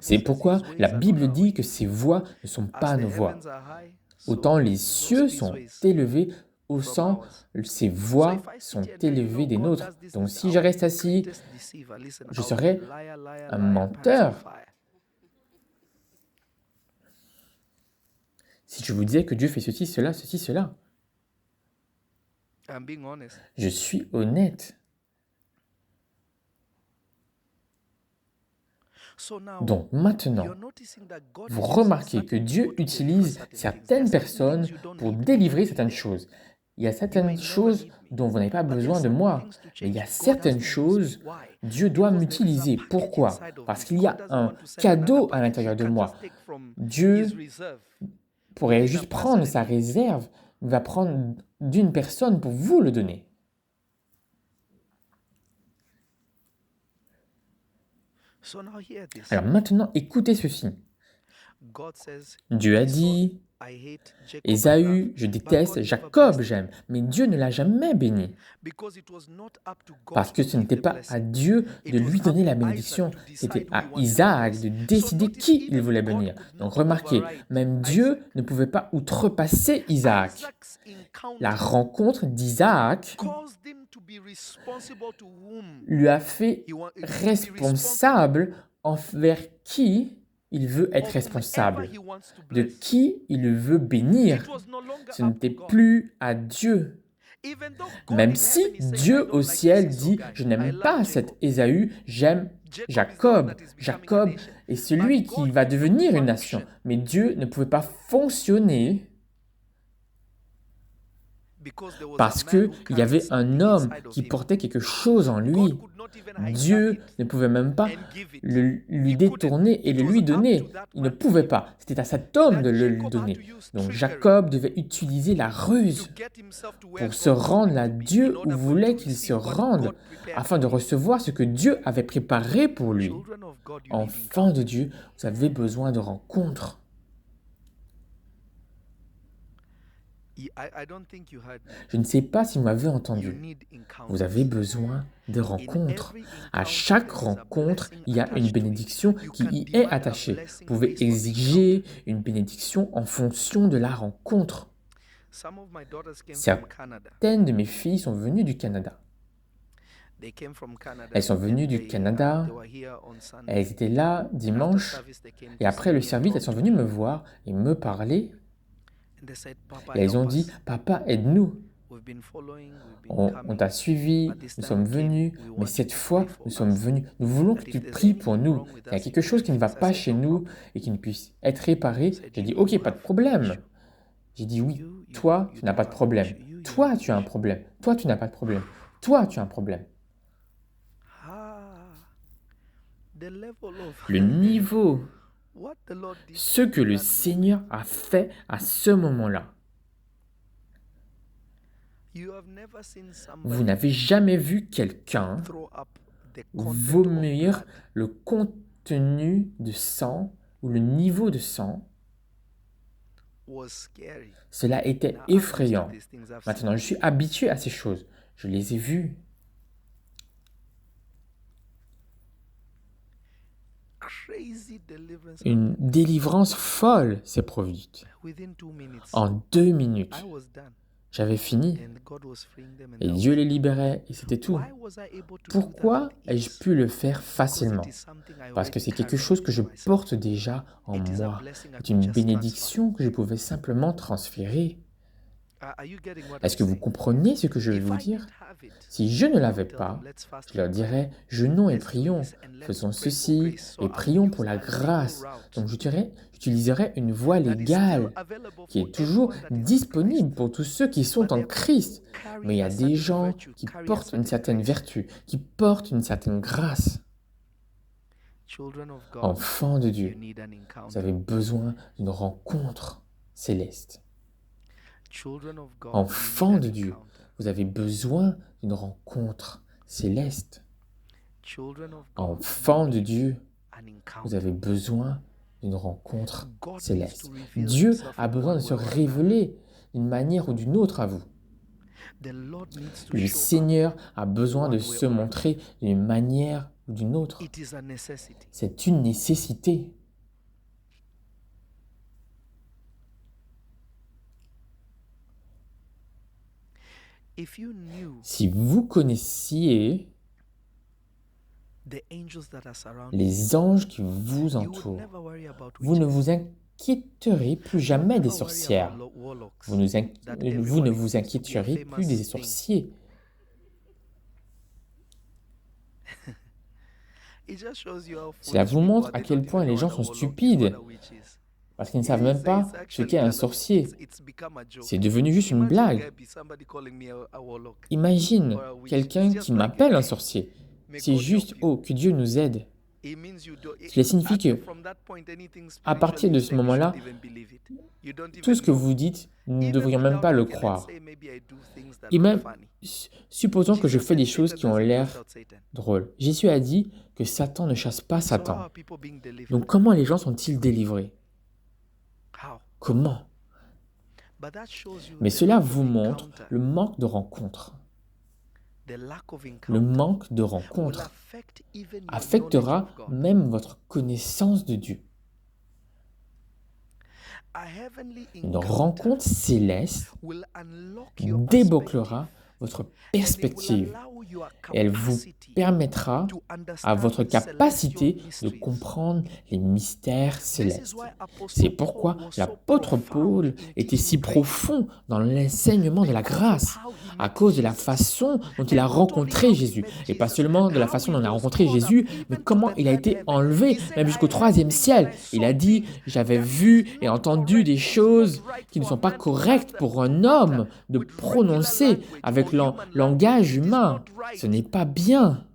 C'est pourquoi la Bible dit que ces voix ne sont pas nos voix. Autant les cieux sont élevés, autant ces voix sont élevées des nôtres. Donc si je reste assis, je serai un menteur. Si je vous disais que Dieu fait ceci, cela, je suis honnête. Donc maintenant, vous remarquez que Dieu utilise certaines personnes pour délivrer certaines choses. Il y a certaines choses dont vous n'avez pas besoin de moi, mais il y a certaines choses, Dieu doit m'utiliser. Pourquoi? Parce qu'il y a un cadeau à l'intérieur de moi. Dieu pourrait juste prendre sa réserve, il va prendre d'une personne pour vous le donner. Alors maintenant, écoutez ceci. Dieu a dit, Ésaü, je déteste, Jacob, j'aime. Mais Dieu ne l'a jamais béni. Parce que ce n'était pas à Dieu de lui donner la bénédiction, c'était à Isaac de décider qui il voulait bénir. Donc remarquez, même Dieu ne pouvait pas outrepasser Isaac. La rencontre d'Isaac lui a fait responsable envers qui il veut être responsable, de qui il veut bénir. Ce n'était plus à Dieu. Même si Dieu au ciel dit « Je n'aime pas cet Ésaü, j'aime Jacob. Jacob est celui qui va devenir une nation. » Mais Dieu ne pouvait pas fonctionner parce qu'il y avait un homme qui portait quelque chose en lui. Dieu ne pouvait même pas lui détourner et le lui donner. Il ne pouvait pas. C'était à cet homme de le lui donner. Donc Jacob devait utiliser la ruse pour se rendre là Dieu où voulait qu'il se rende, afin de recevoir ce que Dieu avait préparé pour lui. Enfants de Dieu, vous avez besoin de rencontres. Je ne sais pas si vous m'avez entendu. Vous avez besoin de rencontres. À chaque rencontre, il y a une bénédiction qui y est attachée. Vous pouvez exiger une bénédiction en fonction de la rencontre. Certaines de mes filles sont venues du Canada. Elles sont venues du Canada, elles étaient là dimanche, et après le service, elles sont venues me voir et me parler. Et elles ont dit, « Papa, aide-nous. On t'a suivi, nous sommes venus, mais cette fois, nous sommes venus. Nous voulons que tu pries pour nous. Il y a quelque chose qui ne va pas chez nous et qui ne puisse être réparé. » J'ai dit, « Ok, pas de problème. » J'ai dit, « Oui, toi, tu n'as pas de problème. Toi, tu as un problème. Toi, tu n'as pas de problème. Toi, tu as un problème. » Le niveau, ce que le Seigneur a fait à ce moment-là. Vous n'avez jamais vu quelqu'un vomir le contenu de sang ou le niveau de sang. Cela était effrayant. Maintenant, je suis habitué à ces choses. Je les ai vues. Une délivrance folle s'est produite. En 2 minutes, j'avais fini. Et Dieu les libérait et c'était tout. Pourquoi ai-je pu le faire facilement? Parce que c'est quelque chose que je porte déjà en moi. C'est une bénédiction que je pouvais simplement transférer. Est-ce que vous comprenez ce que je veux vous dire? Si je ne l'avais pas, je leur dirais, jeûnons et prions, faisons ceci et prions pour la grâce. Donc j'utiliserai une voie légale qui est toujours disponible pour tous ceux qui sont en Christ. Mais il y a des gens qui portent une certaine vertu, qui portent une certaine grâce. Enfants de Dieu, vous avez besoin d'une rencontre céleste. Enfants de Dieu, vous avez besoin d'une rencontre céleste. Enfants de Dieu, vous avez besoin d'une rencontre céleste. Dieu a besoin de se révéler d'une manière ou d'une autre à vous. Le Seigneur a besoin de se montrer d'une manière ou d'une autre. C'est une nécessité. Si vous connaissiez les anges qui vous entourent, vous ne vous inquiéterez plus jamais des sorcières. Vous ne vous inquiéterez plus des sorciers. Cela vous montre à quel point les gens sont stupides, parce qu'ils ne savent même pas ce qu'est un sorcier. C'est devenu juste une blague. Imagine quelqu'un qui m'appelle un sorcier. C'est juste, oh, que Dieu nous aide. Cela signifie que, à partir de ce moment-là, tout ce que vous dites, nous ne devrions même pas le croire. Et même, supposons que je fais des choses qui ont l'air drôles. Jésus a dit que Satan ne chasse pas Satan. Donc comment les gens sont-ils délivrés? Comment? Mais cela vous montre le manque de rencontre. Le manque de rencontre affectera même votre connaissance de Dieu. Une rencontre céleste débloquera votre perspective et elle vous permettra à votre capacité de comprendre les mystères célestes. C'est pourquoi l'apôtre Paul était si profond dans l'enseignement de la grâce, à cause de la façon dont il a rencontré Jésus. Et pas seulement de la façon dont il a rencontré Jésus, mais comment il a été enlevé, même jusqu'au 3e ciel. Il a dit, j'avais vu et entendu des choses qui ne sont pas correctes pour un homme de prononcer avec le langage humain. Ce n'est pas bien.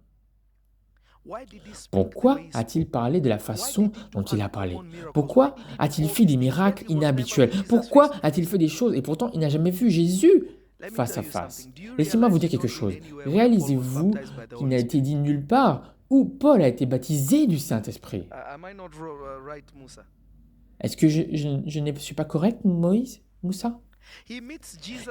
Pourquoi a-t-il parlé de la façon dont il a parlé? Pourquoi a-t-il fait des miracles inhabituels? Pourquoi a-t-il fait des choses et pourtant il n'a jamais vu Jésus face à face? Laissez-moi vous dire quelque chose. Réalisez-vous qu'il n'a été dit nulle part où Paul a été baptisé du Saint-Esprit? Est-ce que je ne suis pas correct, Moïse, Moussa?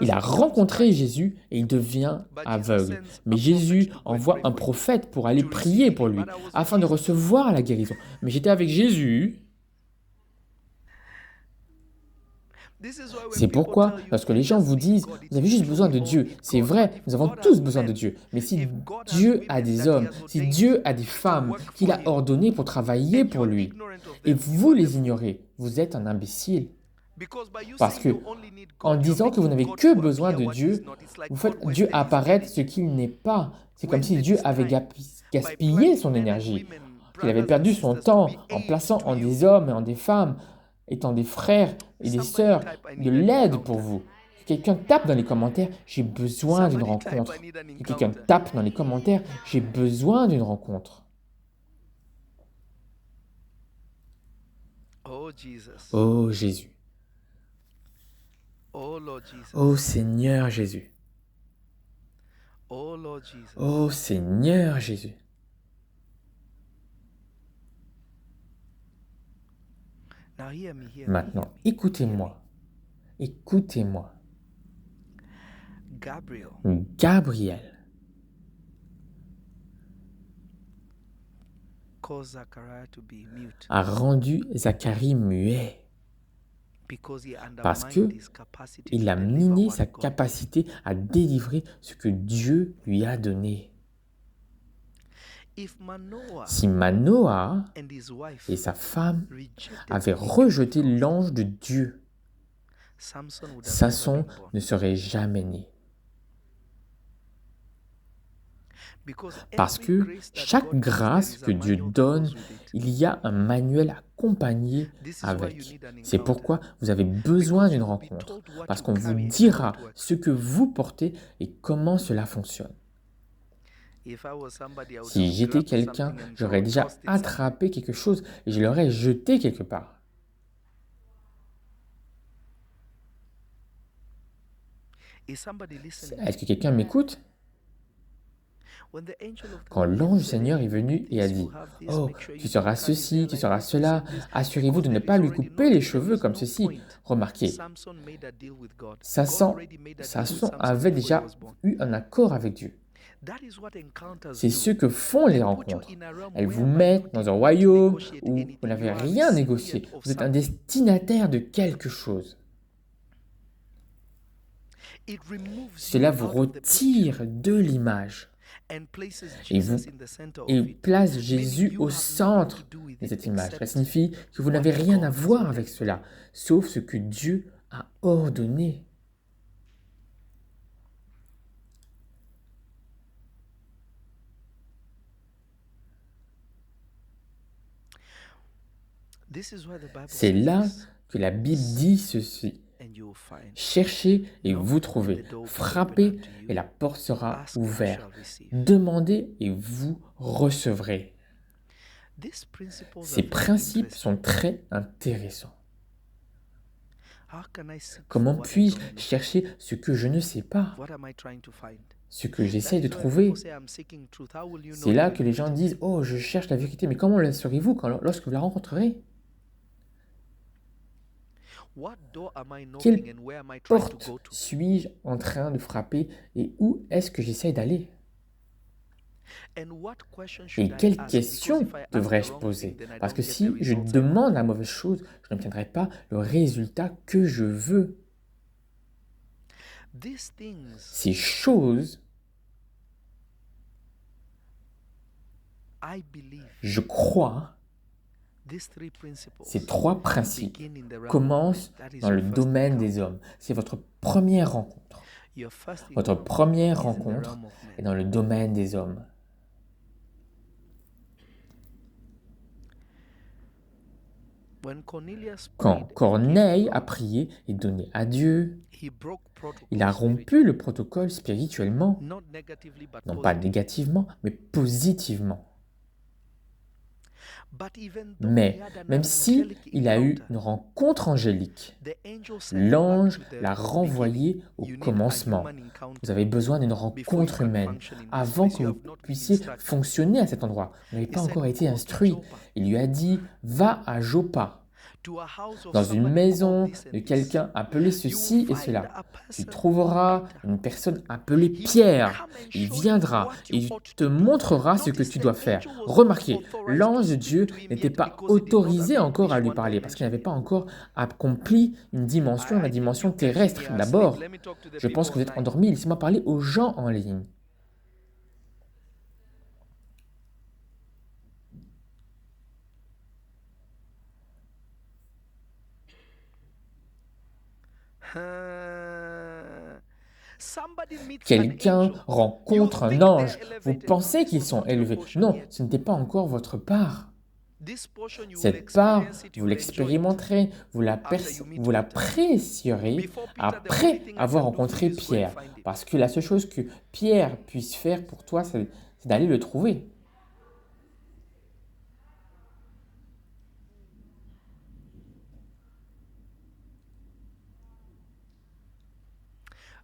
Il a rencontré Jésus et il devient aveugle. Mais Jésus envoie un prophète pour aller prier pour lui, afin de recevoir la guérison. Mais j'étais avec Jésus. C'est pourquoi, lorsque les gens vous disent « Vous avez juste besoin de Dieu », c'est vrai, nous avons tous besoin de Dieu. Mais si Dieu a des hommes, si Dieu a des femmes qu'il a ordonnés pour travailler pour lui, et vous les ignorez, vous êtes un imbécile. Parce que, en disant que vous n'avez que besoin de Dieu, vous faites Dieu apparaître ce qu'il n'est pas. C'est comme si Dieu avait gaspillé son énergie, qu'il avait perdu son temps en plaçant en des hommes et en des femmes, étant des frères et des sœurs, de l'aide pour vous. Que quelqu'un tape dans les commentaires, j'ai besoin d'une rencontre. Que quelqu'un tape dans les commentaires, j'ai besoin d'une rencontre. Oh Jésus. Oh Seigneur Jésus. Oh Seigneur Jésus. Maintenant, écoutez-moi. Écoutez-moi. Gabriel a rendu Zacharie muet parce qu'il a miné sa capacité à délivrer ce que Dieu lui a donné. Si Manoah et sa femme avaient rejeté l'ange de Dieu, Samson ne serait jamais né. Parce que chaque grâce que Dieu donne, il y a un manuel accompagné avec. C'est pourquoi vous avez besoin d'une rencontre, parce qu'on vous dira ce que vous portez et comment cela fonctionne. Si j'étais quelqu'un, j'aurais déjà attrapé quelque chose et je l'aurais jeté quelque part. Est-ce que quelqu'un m'écoute? Quand l'ange du Seigneur est venu et a dit « Oh, tu seras ceci, tu seras cela, assurez-vous de ne pas lui couper les cheveux comme ceci. » Remarquez, Samson avait déjà eu un accord avec Dieu. C'est ce que font les rencontres. Elles vous mettent dans un royaume où vous n'avez rien négocié. Vous êtes un destinataire de quelque chose. Cela vous retire de l'image. Et place Jésus au centre de cette image. Cela signifie que vous n'avez rien à voir avec cela, sauf ce que Dieu a ordonné. C'est là que la Bible dit ceci. Cherchez et vous trouvez. Frappez et la porte sera ouverte. Demandez et vous recevrez. Ces principes sont très intéressants. Comment puis-je chercher ce que je ne sais pas? Ce que j'essaie de trouver. C'est là que les gens disent « Oh, je cherche la vérité. » Mais comment la saurez-vous lorsque vous la rencontrerez? Quelle porte to go to? suis-je en train de frapper et où est-ce que j'essaie d'aller? And what question Et should I quelles ask? Because questions if I ask the devrais-je wrong poser? thing, then I Parce don't que get the si je results I want. demande la mauvaise chose, je n'obtiendrai pas le résultat que je veux. These things Ces choses, I believe je crois, these three principles ces trois principes begin in the realm of commencent men. That is dans your le first domaine encounter. des hommes. C'est votre première rencontre. Your first Votre encounter première is in the rencontre realm of est men. dans le domaine des hommes. When Cornelius Quand prayed, Corneille a prié et donné à Dieu, he broke protocol il a spiritually. rompu le protocole spirituellement, Not negatively, but non pas positively. négativement, mais positivement. But even though Mais he had an même si angelic il a eu encounter, une rencontre angélique, the angel sent him back l'ange to the l'a renvoyé au You need a commencement. human encounter Vous avez besoin d'une before you rencontre can humaine function in this avant place. que You vous have not been puissiez instructed. fonctionner à cet endroit. Vous n'avez He pas said, encore été "Go to instruit. Joppa, Il lui a dit, va à Joppa, to a house of dans une somebody maison called this de and this. quelqu'un appelé You ceci will et find cela. a Tu person trouveras Peter. une personne appelée He will Pierre. come and Il show you viendra what et you il ought te to do." montrera ce que Notice tu the dois faire. angel was not Remarquez, authorized to l'ange de speak Dieu to him n'était yet pas because he did not autorisé encore à lui accomplish parler one parce qu'il n'avait pas dimension encore accompli une dimension, la I think dimension you guys in terrestre. here are asleep. D'abord, Let me talk to the je pense people que vous êtes online. endormis. Laissez-moi parler aux gens en ligne. Somebody meets an Quelqu'un angel. rencontre You un think ange. they're Vous elevated. pensez This qu'ils was sont not your élevés. portion Non, yet. ce n'était pas encore votre part. This portion, you will Cette part, experience it, you vous will enjoy it. l'expérimenterez, vous After you meet vous Peter. l'apprécierez Before Peter, the only après thing I avoir can do for rencontré you is go and Pierre. find him. Parce que la seule chose que Pierre puisse faire pour toi, c'est d'aller le trouver.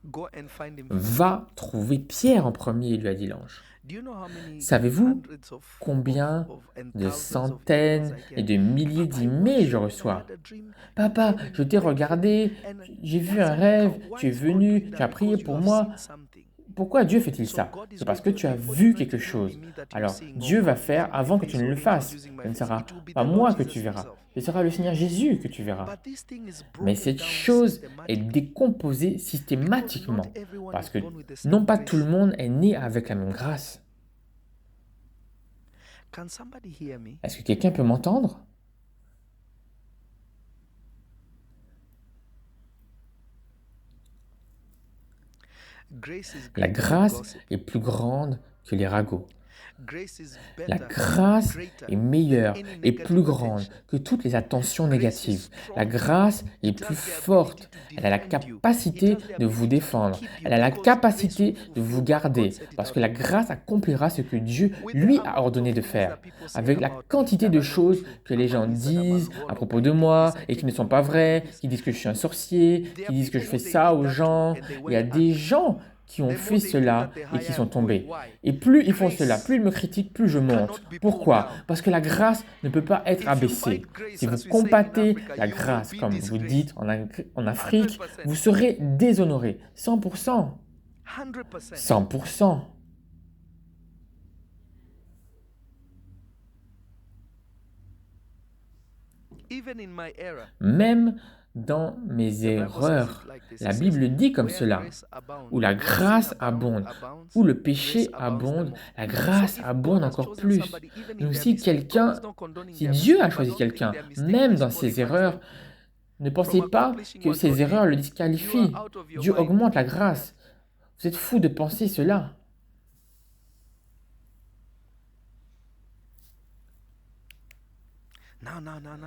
Go and find him. Va trouver Pierre en premier, lui a dit l'ange. Do you know how many Savez-vous hundreds of combien and de thousands of centaines emails I et get? de milliers Papa, I d'emails watched je you and I reçois? had a dream. Papa, Came je and t'ai prayed regardé, and j'ai vu that's un an rêve, encounter. Why tu es is God venu, doing tu that? as prié Because you pour have moi. seen something. Pourquoi Dieu fait-il So ça? God is C'est parce que going tu as before vu you quelque write it down, chose. it means that you're Alors, seeing Dieu all va God is faire in my avant que face tu ne le or angels fasses. using my Ce ne face. sera It will be pas the moi Lord que Jesus tu verras. himself. Ce sera le Seigneur Jésus que tu verras. But this thing is Mais broken cette down chose est systematically. décomposée Because systématiquement. not everyone Parce is que born with the same non pas tout le grace. monde est né avec la même grâce. Can somebody hear me? Est-ce que quelqu'un peut m'entendre? Grace is La greater than grâce gossip. est plus grande que les ragots. Grace is La better, grâce greater est meilleure than any et negative plus grande attention. que toutes les attentions Grace is négatives. La strong. grâce est It plus has the ability forte. to Elle a la defend you. It capacité has the de vous ability to défendre. keep you Elle a la because grace capacité will de fulfill vous what God garder. set it Parce out que la to do. grâce accomplira ce que Dieu With the lui a amount ordonné of de things faire. that people say Avec la about me quantité that de are not choses true. que les gens Papa, this, that I'm disent a à warlock, propos I de did moi this, I et qui came ne sont from pas this, I vraies, did this. qui disent que je suis un sorcier, There qui are disent que people je who fais they ça did aux that to gens. and they Il y a went des under. gens qui ont The more fait they do that, cela the et qui higher sont I'm going. tombés. Why? Et plus ils font cela, Grace plus ils me critiquent, plus je monte. cannot be pulled Pourquoi? down. Parce que la grâce ne peut pas être If you abaissée. fight grace, Si vous as we say in combattez Africa, la you will grâce, be comme vous disgraced. dites en Afrique, 100%. vous serez déshonoré. 100%. 100%. 100%. Even in my era, Même dans mes the Bible says erreurs, it like this. la It says, Bible dit comme where cela, grace abounds, où la where sin grâce abonde, abounds, où le grace péché abounds the abonde, more. la So grâce if abonde God has encore chosen plus. somebody, even in Donc their si mistake, God quelqu'un, is not condoning si their Dieu mistake, a but choisi don't think quelqu'un, their mistake même dans ses disqualifies erreurs, them ne from pensez pas accomplishing que what ses God erreurs did. le You disqualifient. are out of your Dieu mind augmente la thinking grâce. Vous êtes fou de penser cela. that.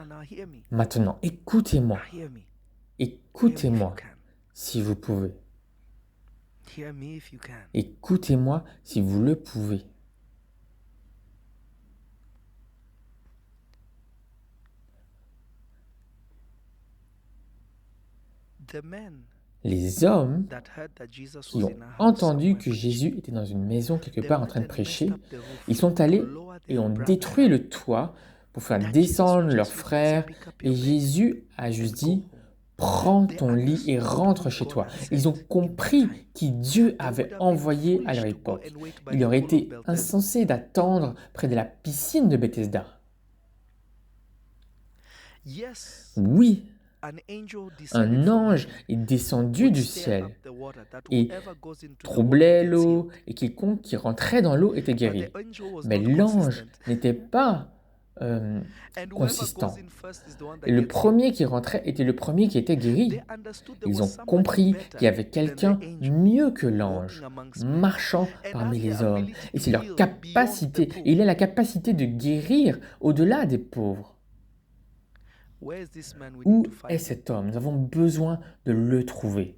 Now, hear me. Maintenant, écoutez-moi. Now, hear me. Hear me if Écoutez-moi you can. si vous pouvez. Hear me if you can. Écoutez-moi si vous le pouvez. The men Les hommes that heard that Jesus qui was ont in a house entendu somewhere que preaching, Jésus était dans une maison quelque they part en went train de and prêcher, messed up the roof ils sont allés to lower et their ont brother détruit le toit pour faire that Jesus descendre was leur just, "You guys frère. pick up Et your bed Jésus a juste and go dit, home." prends ton lit et rentre chez toi. Ils ont compris qui Dieu avait envoyé à leur époque. Il aurait été insensé d'attendre près de la piscine de Bethesda. Oui, un ange est descendu du ciel et troublait l'eau, et quiconque qui rentrait dans l'eau était guéri. Mais l'ange n'était pas consistant. Et le premier qui rentrait était le premier qui était guéri. Ils ont compris qu'il y avait quelqu'un mieux que l'ange marchant parmi les hommes. Et c'est leur capacité. Et il a la capacité de guérir au-delà des pauvres. Où est cet homme? Nous avons besoin de le trouver.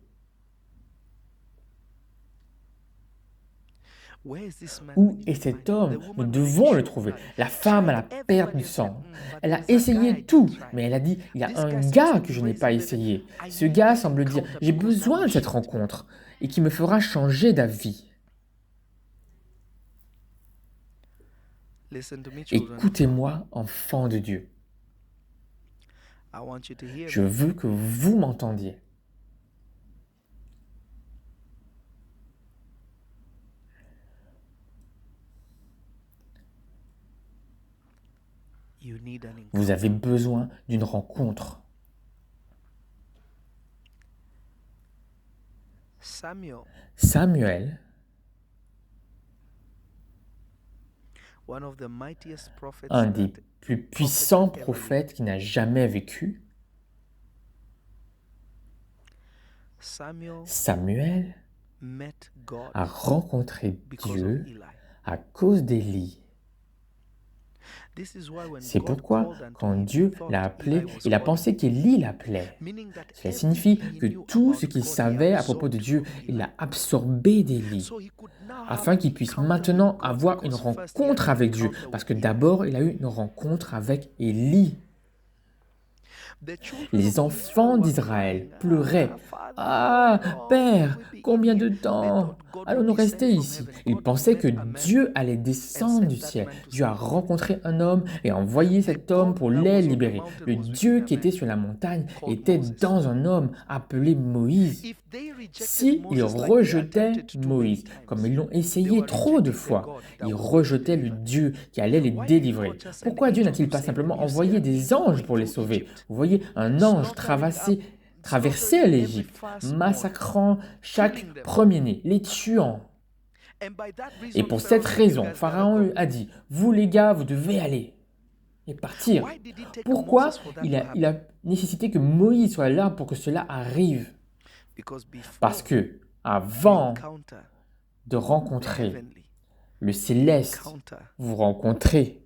Où est cet homme? Nous devons le trouver. La femme à la perte du sang. Elle a essayé tout, mais elle a dit, il y a un gars que je n'ai pas essayé. Ce gars semble dire, j'ai besoin de cette rencontre et qui me fera changer d'avis. Écoutez-moi, enfants de Dieu. Je veux que vous m'entendiez. Vous avez besoin d'une rencontre. Samuel, un des plus puissants prophètes qui n'a jamais vécu, Samuel a rencontré Dieu à cause d'Élie. C'est pourquoi, quand Dieu l'a appelé, il a pensé qu'Élie l'appelait. Cela signifie que tout ce qu'il savait à propos de Dieu, il l'a absorbé d'Élie, afin qu'il puisse maintenant avoir une rencontre avec Dieu. Parce que d'abord, il a eu une rencontre avec Élie. Les enfants d'Israël pleuraient. « Ah, Père, combien de temps allons-nous rester ici ?» Ils pensaient que Dieu allait descendre du ciel. Dieu a rencontré un homme et a envoyé cet homme pour les libérer. Le Dieu qui était sur la montagne était dans un homme appelé Moïse. S'ils rejetaient Moïse, comme ils l'ont essayé trop de fois, ils rejetaient le Dieu qui allait les délivrer. Pourquoi Dieu n'a-t-il pas simplement envoyé des anges pour les sauver? Vous voyez, un ange traversait l'Égypte, massacrant chaque premier-né, les tuant. Et pour cette raison, Pharaon a dit, « Vous les gars, vous devez aller et partir. » Pourquoi il a nécessité que Moïse soit là pour que cela arrive? Parce que avant de rencontrer le céleste, vous rencontrez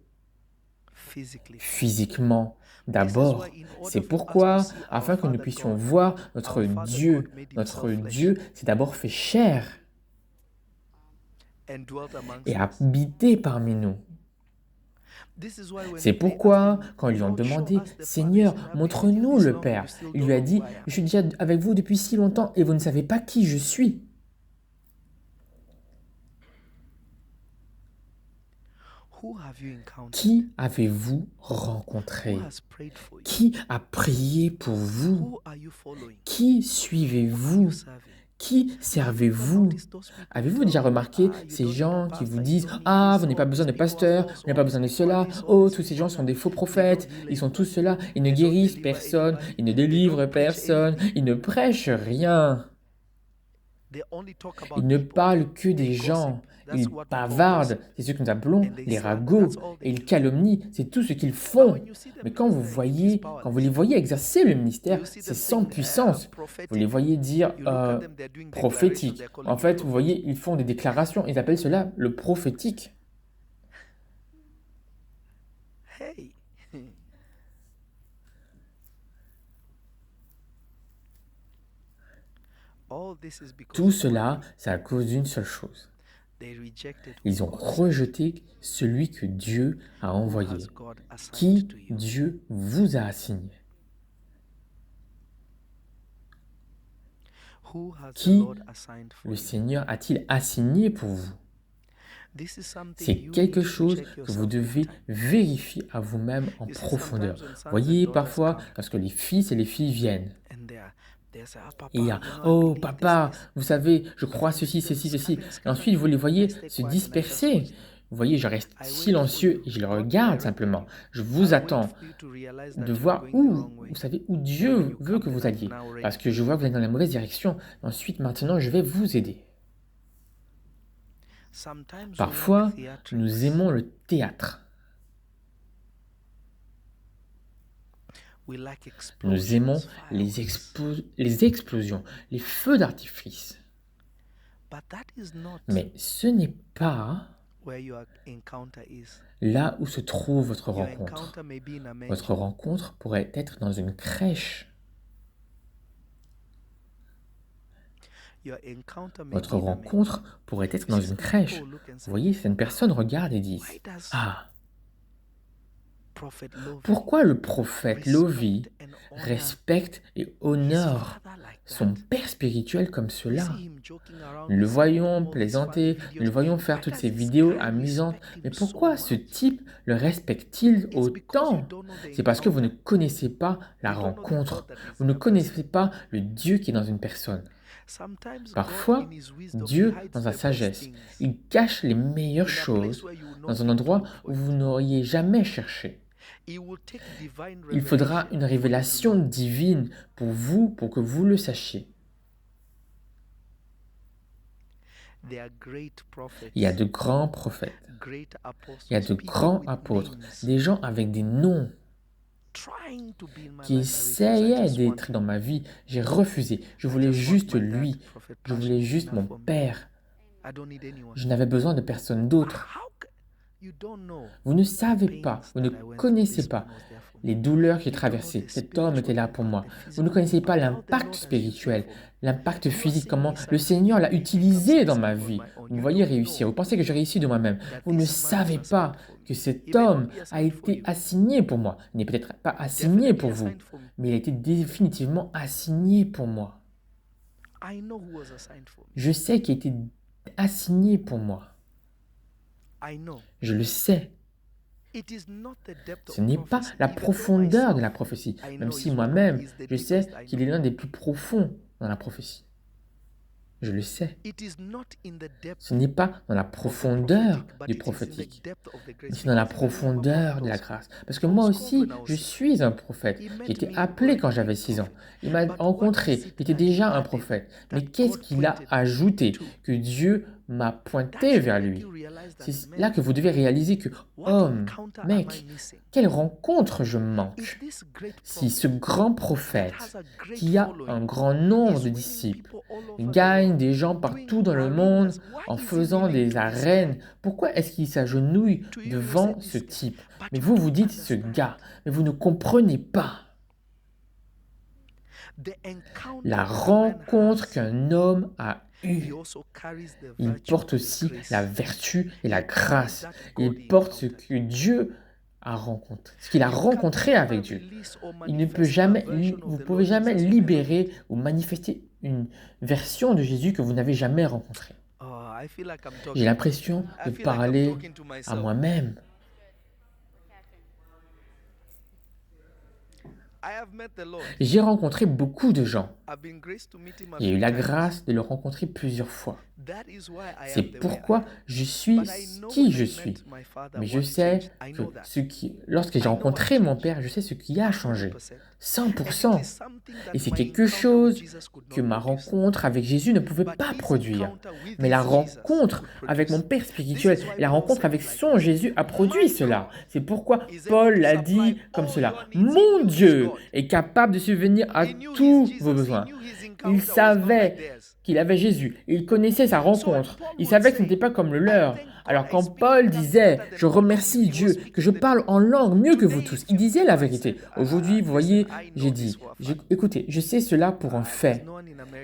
physiquement d'abord. C'est pourquoi, afin que nous puissions voir notre Dieu s'est d'abord fait chair et habité parmi nous. C'est pourquoi, quand ils lui ont demandé, « Seigneur, montre-nous le Père », il lui a dit, « Je suis déjà avec vous depuis si longtemps et vous ne savez pas qui je suis. » Qui avez-vous rencontré? Qui a prié pour vous? Qui suivez-vous? Qui servez-vous? Avez-vous déjà remarqué ces gens qui vous disent « Ah, vous n'avez pas besoin de pasteur, vous n'avez pas besoin de cela, oh, tous ces gens sont des faux prophètes, ils sont tous cela, ils ne guérissent personne, ils ne délivrent personne, ils ne prêchent rien. » Ils ne parlent que des gens, ils bavardent, c'est ce que nous appelons les ragots, et ils calomnient, c'est tout ce qu'ils font. Mais quand vous les voyez exercer le ministère, c'est sans puissance. Vous les voyez dire prophétique. En fait, vous voyez, ils font des déclarations, ils appellent cela le prophétique. Tout cela, c'est à cause d'une seule chose. Ils ont rejeté celui que Dieu a envoyé, qui Dieu vous a assigné. Qui le Seigneur a-t-il assigné pour vous? C'est quelque chose que vous devez vérifier à vous-même en profondeur. Voyez, parfois, lorsque les fils et les filles viennent, et il y a « Oh, papa, vous savez, je crois ceci, ceci, ceci. » Et ensuite, vous les voyez se disperser. Vous voyez, je reste silencieux et je les regarde simplement. Je vous attends de voir où, vous savez, où Dieu veut que vous alliez. Parce que je vois que vous êtes dans la mauvaise direction. Ensuite, maintenant, je vais vous aider. Parfois, nous aimons le théâtre. Nous aimons les explosions, les feux d'artifice. Mais ce n'est pas là où se trouve votre rencontre. Votre rencontre pourrait être dans une crèche. Votre rencontre pourrait être dans une crèche. Vous voyez, certaines personnes regardent et disent « Ah, pourquoi le prophète Lovi respecte et honore son père spirituel comme cela? Nous le voyons plaisanter, nous le voyons faire toutes ces vidéos amusantes, mais pourquoi ce type le respecte-t-il autant? C'est parce que vous ne connaissez pas la rencontre, vous ne connaissez pas le Dieu qui est dans une personne. Parfois, Dieu, dans sa sagesse, il cache les meilleures choses dans un endroit où vous n'auriez jamais cherché. Il faudra une révélation divine pour vous, pour que vous le sachiez. Il y a de grands prophètes, il y a de grands apôtres, des gens avec des noms qui essayaient d'être dans ma vie. J'ai refusé, je voulais juste lui, je voulais juste mon père. Je n'avais besoin de personne d'autre. Vous ne savez pas, vous ne connaissez pas les douleurs que j'ai traversées. Cet homme était là pour moi. Vous ne connaissez pas l'impact spirituel, l'impact physique, comment le Seigneur l'a utilisé dans ma vie. Vous me voyez réussir, vous pensez que j'ai réussi de moi-même. Vous ne savez pas que cet homme a été assigné pour moi. Il n'est peut-être pas assigné pour vous, mais il a été définitivement assigné pour moi. Je sais qu'il a été assigné pour moi. Je le sais. Ce n'est pas la profondeur de la prophétie, même si moi-même, je sais qu'il est l'un des plus profonds dans la prophétie. Je le sais. Ce n'est pas dans la profondeur du prophétique, mais c'est dans la profondeur de la grâce. Parce que moi aussi, je suis un prophète. J'ai été appelé quand j'avais 6 ans. Il m'a rencontré, j'étais déjà un prophète. Mais qu'est-ce qu'il a ajouté? Que Dieu m'a pointé vers lui. C'est là que vous devez réaliser que, homme, mec, quelle rencontre je manque. Si ce grand prophète, qui a un grand nombre de disciples, gagne des gens partout dans le monde en faisant des arènes, pourquoi est-ce qu'il s'agenouille devant ce type? Mais vous, vous dites ce gars, mais vous ne comprenez pas. La rencontre qu'un homme a eue, il porte aussi la vertu et la grâce. Il porte ce que Dieu a rencontré, ce qu'il a rencontré avec Dieu. Vous ne pouvez jamais libérer ou manifester une version de Jésus que vous n'avez jamais rencontrée. J'ai l'impression de parler à moi-même. J'ai rencontré beaucoup de gens. J'ai eu la grâce de le rencontrer plusieurs fois. C'est pourquoi je suis qui je suis. Mais je sais que lorsque j'ai rencontré mon Père, je sais ce qui a changé. 100%. Et c'est quelque chose que ma rencontre avec Jésus ne pouvait pas produire. Mais la rencontre avec mon Père spirituel et la rencontre avec son Jésus a produit cela. C'est pourquoi Paul l'a dit comme cela. Mon Dieu est capable de subvenir à tous vos besoins. Il savait qu'il avait Jésus. Il connaissait sa rencontre. Il savait que ce n'était pas comme le leur. Alors quand Paul disait « Je remercie Dieu, que je parle en langue mieux que vous tous », il disait la vérité. Aujourd'hui, vous voyez, j'ai dit « Écoutez, je sais cela pour un fait.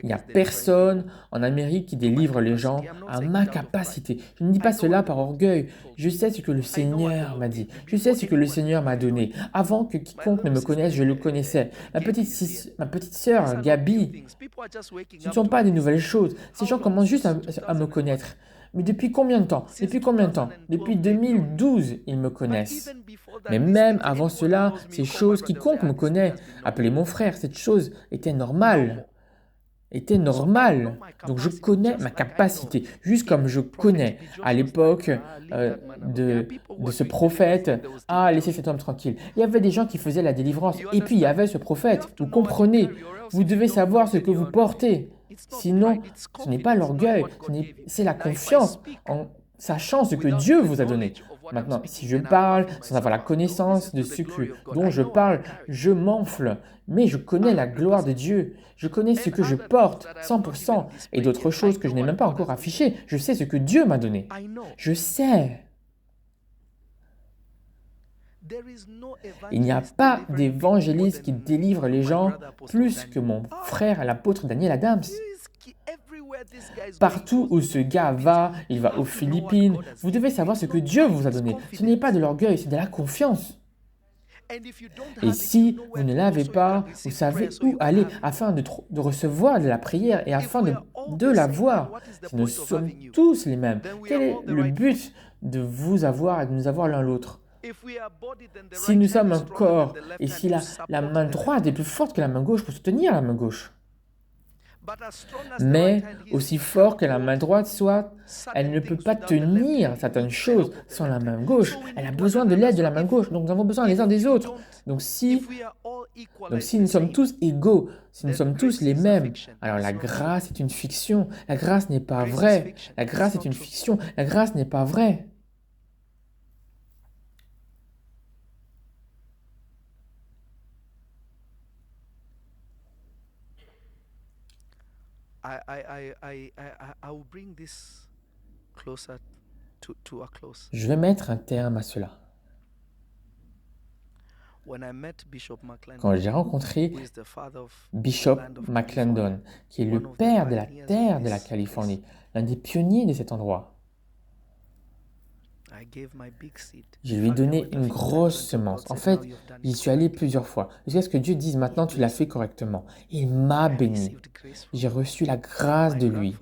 Il n'y a personne en Amérique qui délivre les gens à ma capacité. Je ne dis pas cela par orgueil. Je sais ce que le Seigneur m'a dit. Je sais ce que le Seigneur m'a donné. Avant que quiconque ne me connaisse, je le connaissais. Ma petite sœur, Gabi, ce ne sont pas des nouvelles choses. Ces gens commencent juste à me connaître. Mais depuis combien de temps? Depuis combien de temps? Depuis 2012, ils me connaissent. Mais même avant cela, ces choses, quiconque me connaît, appelez mon frère, cette chose était normale. Donc je connais ma capacité, juste comme je connais à l'époque de ce prophète, laissez cet homme tranquille. Il y avait des gens qui faisaient la délivrance, et puis il y avait ce prophète, vous comprenez, vous devez savoir ce que vous portez, sinon ce n'est pas l'orgueil, c'est la confiance en sachant ce que Dieu vous a donné. Maintenant, si je parle sans avoir la connaissance de dont je parle, je m'enfle. Mais je connais la gloire de Dieu. Je connais ce que je porte, 100%. Et d'autres choses que je n'ai même pas encore affichées. Je sais ce que Dieu m'a donné. Je sais. Il n'y a pas d'évangéliste qui délivre les gens plus que mon frère, l'apôtre Daniel Adams. Partout où ce gars va, il va aux Philippines. Vous devez savoir ce que Dieu vous a donné. Ce n'est pas de l'orgueil, c'est de la confiance. Et si vous ne l'avez pas, vous savez où aller afin de recevoir de la prière et afin de la voir. Si nous sommes tous les mêmes, quel est le but de vous avoir et de nous avoir l'un l'autre? Si nous sommes un corps et si la main droite est plus forte que la main gauche pour soutenir la main gauche, mais aussi fort que la main droite soit, elle ne peut pas tenir certaines choses sans la main gauche. Elle a besoin de l'aide de la main gauche, donc nous avons besoin les uns des autres. Donc si nous sommes tous égaux, si nous sommes tous les mêmes, alors la grâce est une fiction. La grâce n'est pas vraie. La grâce est une fiction. La grâce n'est pas vraie. Je vais mettre un terme à cela. Quand j'ai rencontré Bishop McClendon, qui est le père de la terre de la Californie, l'un des pionniers de cet endroit, je lui ai donné une grosse semence. En fait, j'y suis allé plusieurs fois. Jusqu'à ce que Dieu dise, maintenant tu l'as fait correctement. Il m'a béni. J'ai reçu la grâce de lui.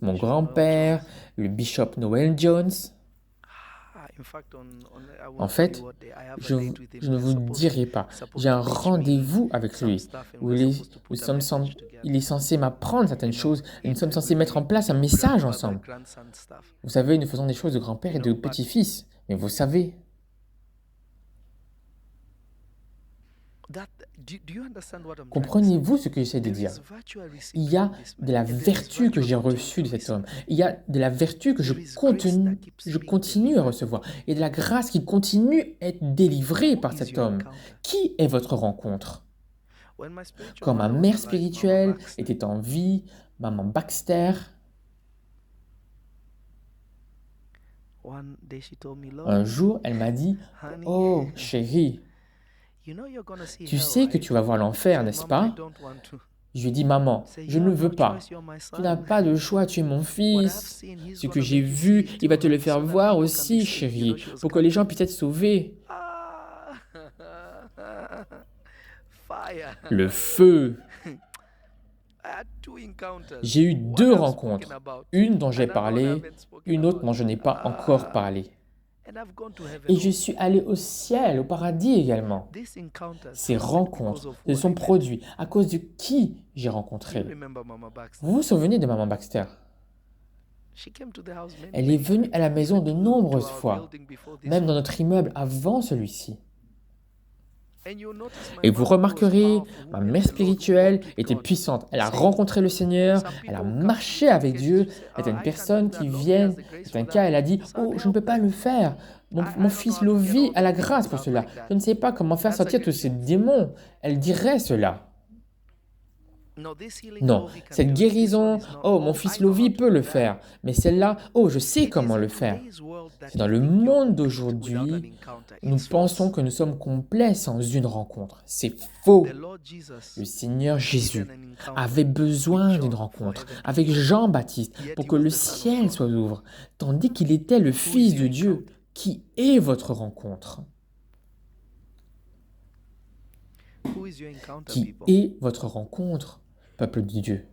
Mon grand-père, le bishop Noel Jones. En fait, je ne vous dirai pas. J'ai un rendez-vous avec lui où il est censé m'apprendre certaines choses et nous sommes censés mettre en place un message ensemble. Vous savez, nous faisons des choses de grand-père et de petit-fils, mais vous savez. Comprenez-vous ce que j'essaie de dire? Il y a de la vertu que j'ai reçue de cet homme. Il y a de la vertu que je continue à recevoir. Et de la grâce qui continue à être délivrée par cet homme. Qui est votre rencontre? Quand ma mère spirituelle était en vie, maman Baxter, un jour, elle m'a dit, « Oh, chérie, tu sais que tu vas voir l'enfer, n'est-ce pas? » Je lui ai dit, « Maman, je ne veux pas. Tu n'as pas de choix, tu es mon fils. Ce que j'ai vu, il va te le faire voir aussi, chérie, pour que les gens puissent être sauvés. » Le feu. J'ai eu 2 rencontres, une dont j'ai parlé, une autre dont je n'ai pas encore parlé. Et je suis allé au ciel, au paradis également. Ces rencontres se sont produites à cause de qui j'ai rencontré. Vous vous souvenez de Maman Baxter? Elle est venue à la maison de nombreuses fois, même dans notre immeuble avant celui-ci. Et vous remarquerez, ma mère spirituelle était puissante. Elle a rencontré le Seigneur, elle a marché avec Dieu. C'était une personne qui vient, c'est un cas, elle a dit, « Oh, je ne peux pas le faire. Mon fils Lovi a la grâce pour cela. Je ne sais pas comment faire sortir tous ces démons. » Elle dirait cela. Non, cette guérison, oh, mon fils Lovi peut le faire. Mais celle-là, oh, je sais comment le faire. Dans le monde d'aujourd'hui, nous pensons que nous sommes complets sans une rencontre. C'est faux. Le Seigneur Jésus avait besoin d'une rencontre avec Jean-Baptiste pour que le ciel soit ouvert, tandis qu'il était le Fils de Dieu. Qui est votre rencontre? Qui est votre rencontre, peuple de Dieu?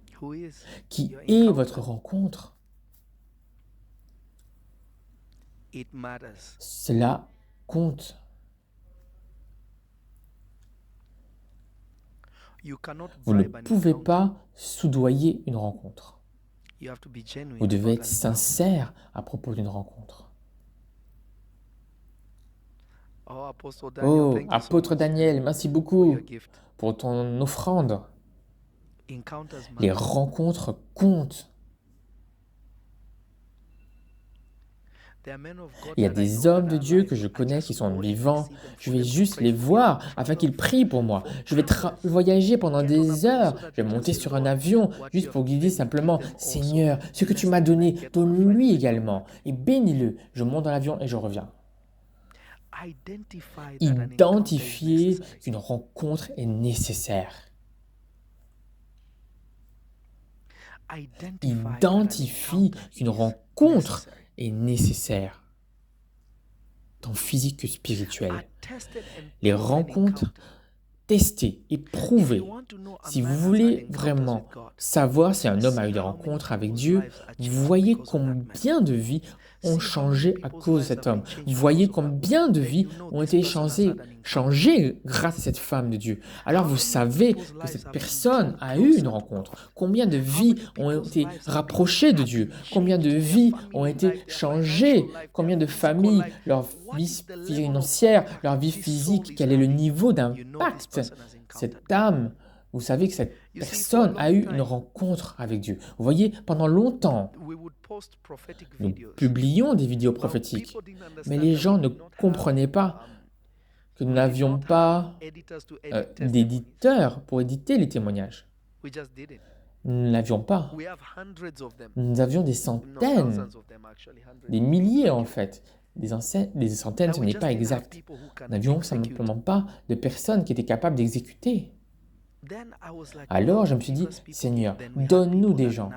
Qui est votre rencontre? Cela compte. Vous ne pouvez pas soudoyer une rencontre. Vous devez être sincère à propos d'une rencontre. Oh, apôtre Daniel, merci beaucoup pour ton offrande. Les rencontres comptent. Il y a des hommes de Dieu que je connais qui sont vivants. Je vais juste les voir afin qu'ils prient pour moi. Je vais voyager pendant des heures. Je vais monter sur un avion juste pour guider simplement « Seigneur, ce que tu m'as donné, donne-lui également et bénis-le. » Je monte dans l'avion et je reviens. Identifiez qu'une rencontre est nécessaire. Identifie qu'une rencontre est nécessaire, tant physique que spirituel. Les rencontres, testez et prouvez. Si vous voulez vraiment savoir si un homme a eu des rencontres avec Dieu, vous voyez combien de vies ont changé à cause de cet homme. Vous voyez combien de vies ont été changées grâce à cette femme de Dieu. Alors vous savez que cette personne a eu une rencontre. Combien de vies ont été rapprochées de Dieu. Combien de vies ont été changées. Combien de familles, leur vie financière, leur vie physique, quel est le niveau d'impact. Cette âme, vous savez que cette personne a eu une rencontre avec Dieu. Vous voyez, pendant longtemps, nous publions des vidéos prophétiques, mais les gens ne comprenaient pas que nous n'avions pas d'éditeurs pour éditer les témoignages. Nous ne l'avions pas. Nous avions des centaines, des milliers en fait. Des centaines, ce n'est pas exact. Nous n'avions simplement pas de personnes qui étaient capables d'exécuter. Alors je me suis dit, Seigneur, donne-nous des gens.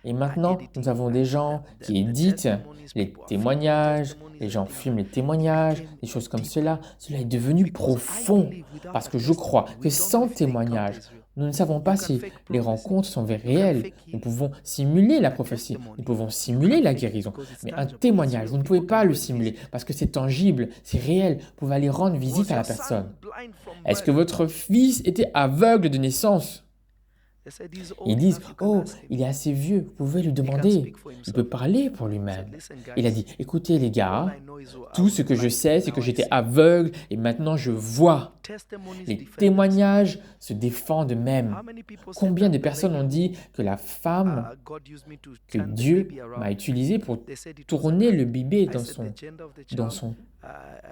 Et maintenant, nous avons des gens qui éditent les témoignages, les gens filment les témoignages, des choses comme cela. Cela est devenu profond parce que je crois que sans témoignage, nous ne savons pas si les rencontres sont réelles. Nous pouvons simuler la prophétie, nous pouvons simuler la guérison. Mais un témoignage, vous ne pouvez pas le simuler parce que c'est tangible, c'est réel. Vous pouvez aller rendre visite à la personne. Est-ce que votre fils était aveugle de naissance? Ils disent, oh, il est assez vieux, vous pouvez lui demander. Il peut parler pour lui-même. Il a dit, écoutez les gars, tout ce que je sais, c'est que j'étais aveugle et maintenant je vois. Les témoignages se défendent eux-mêmes. Combien de personnes ont dit que la femme, que Dieu m'a utilisée pour tourner le bébé dans son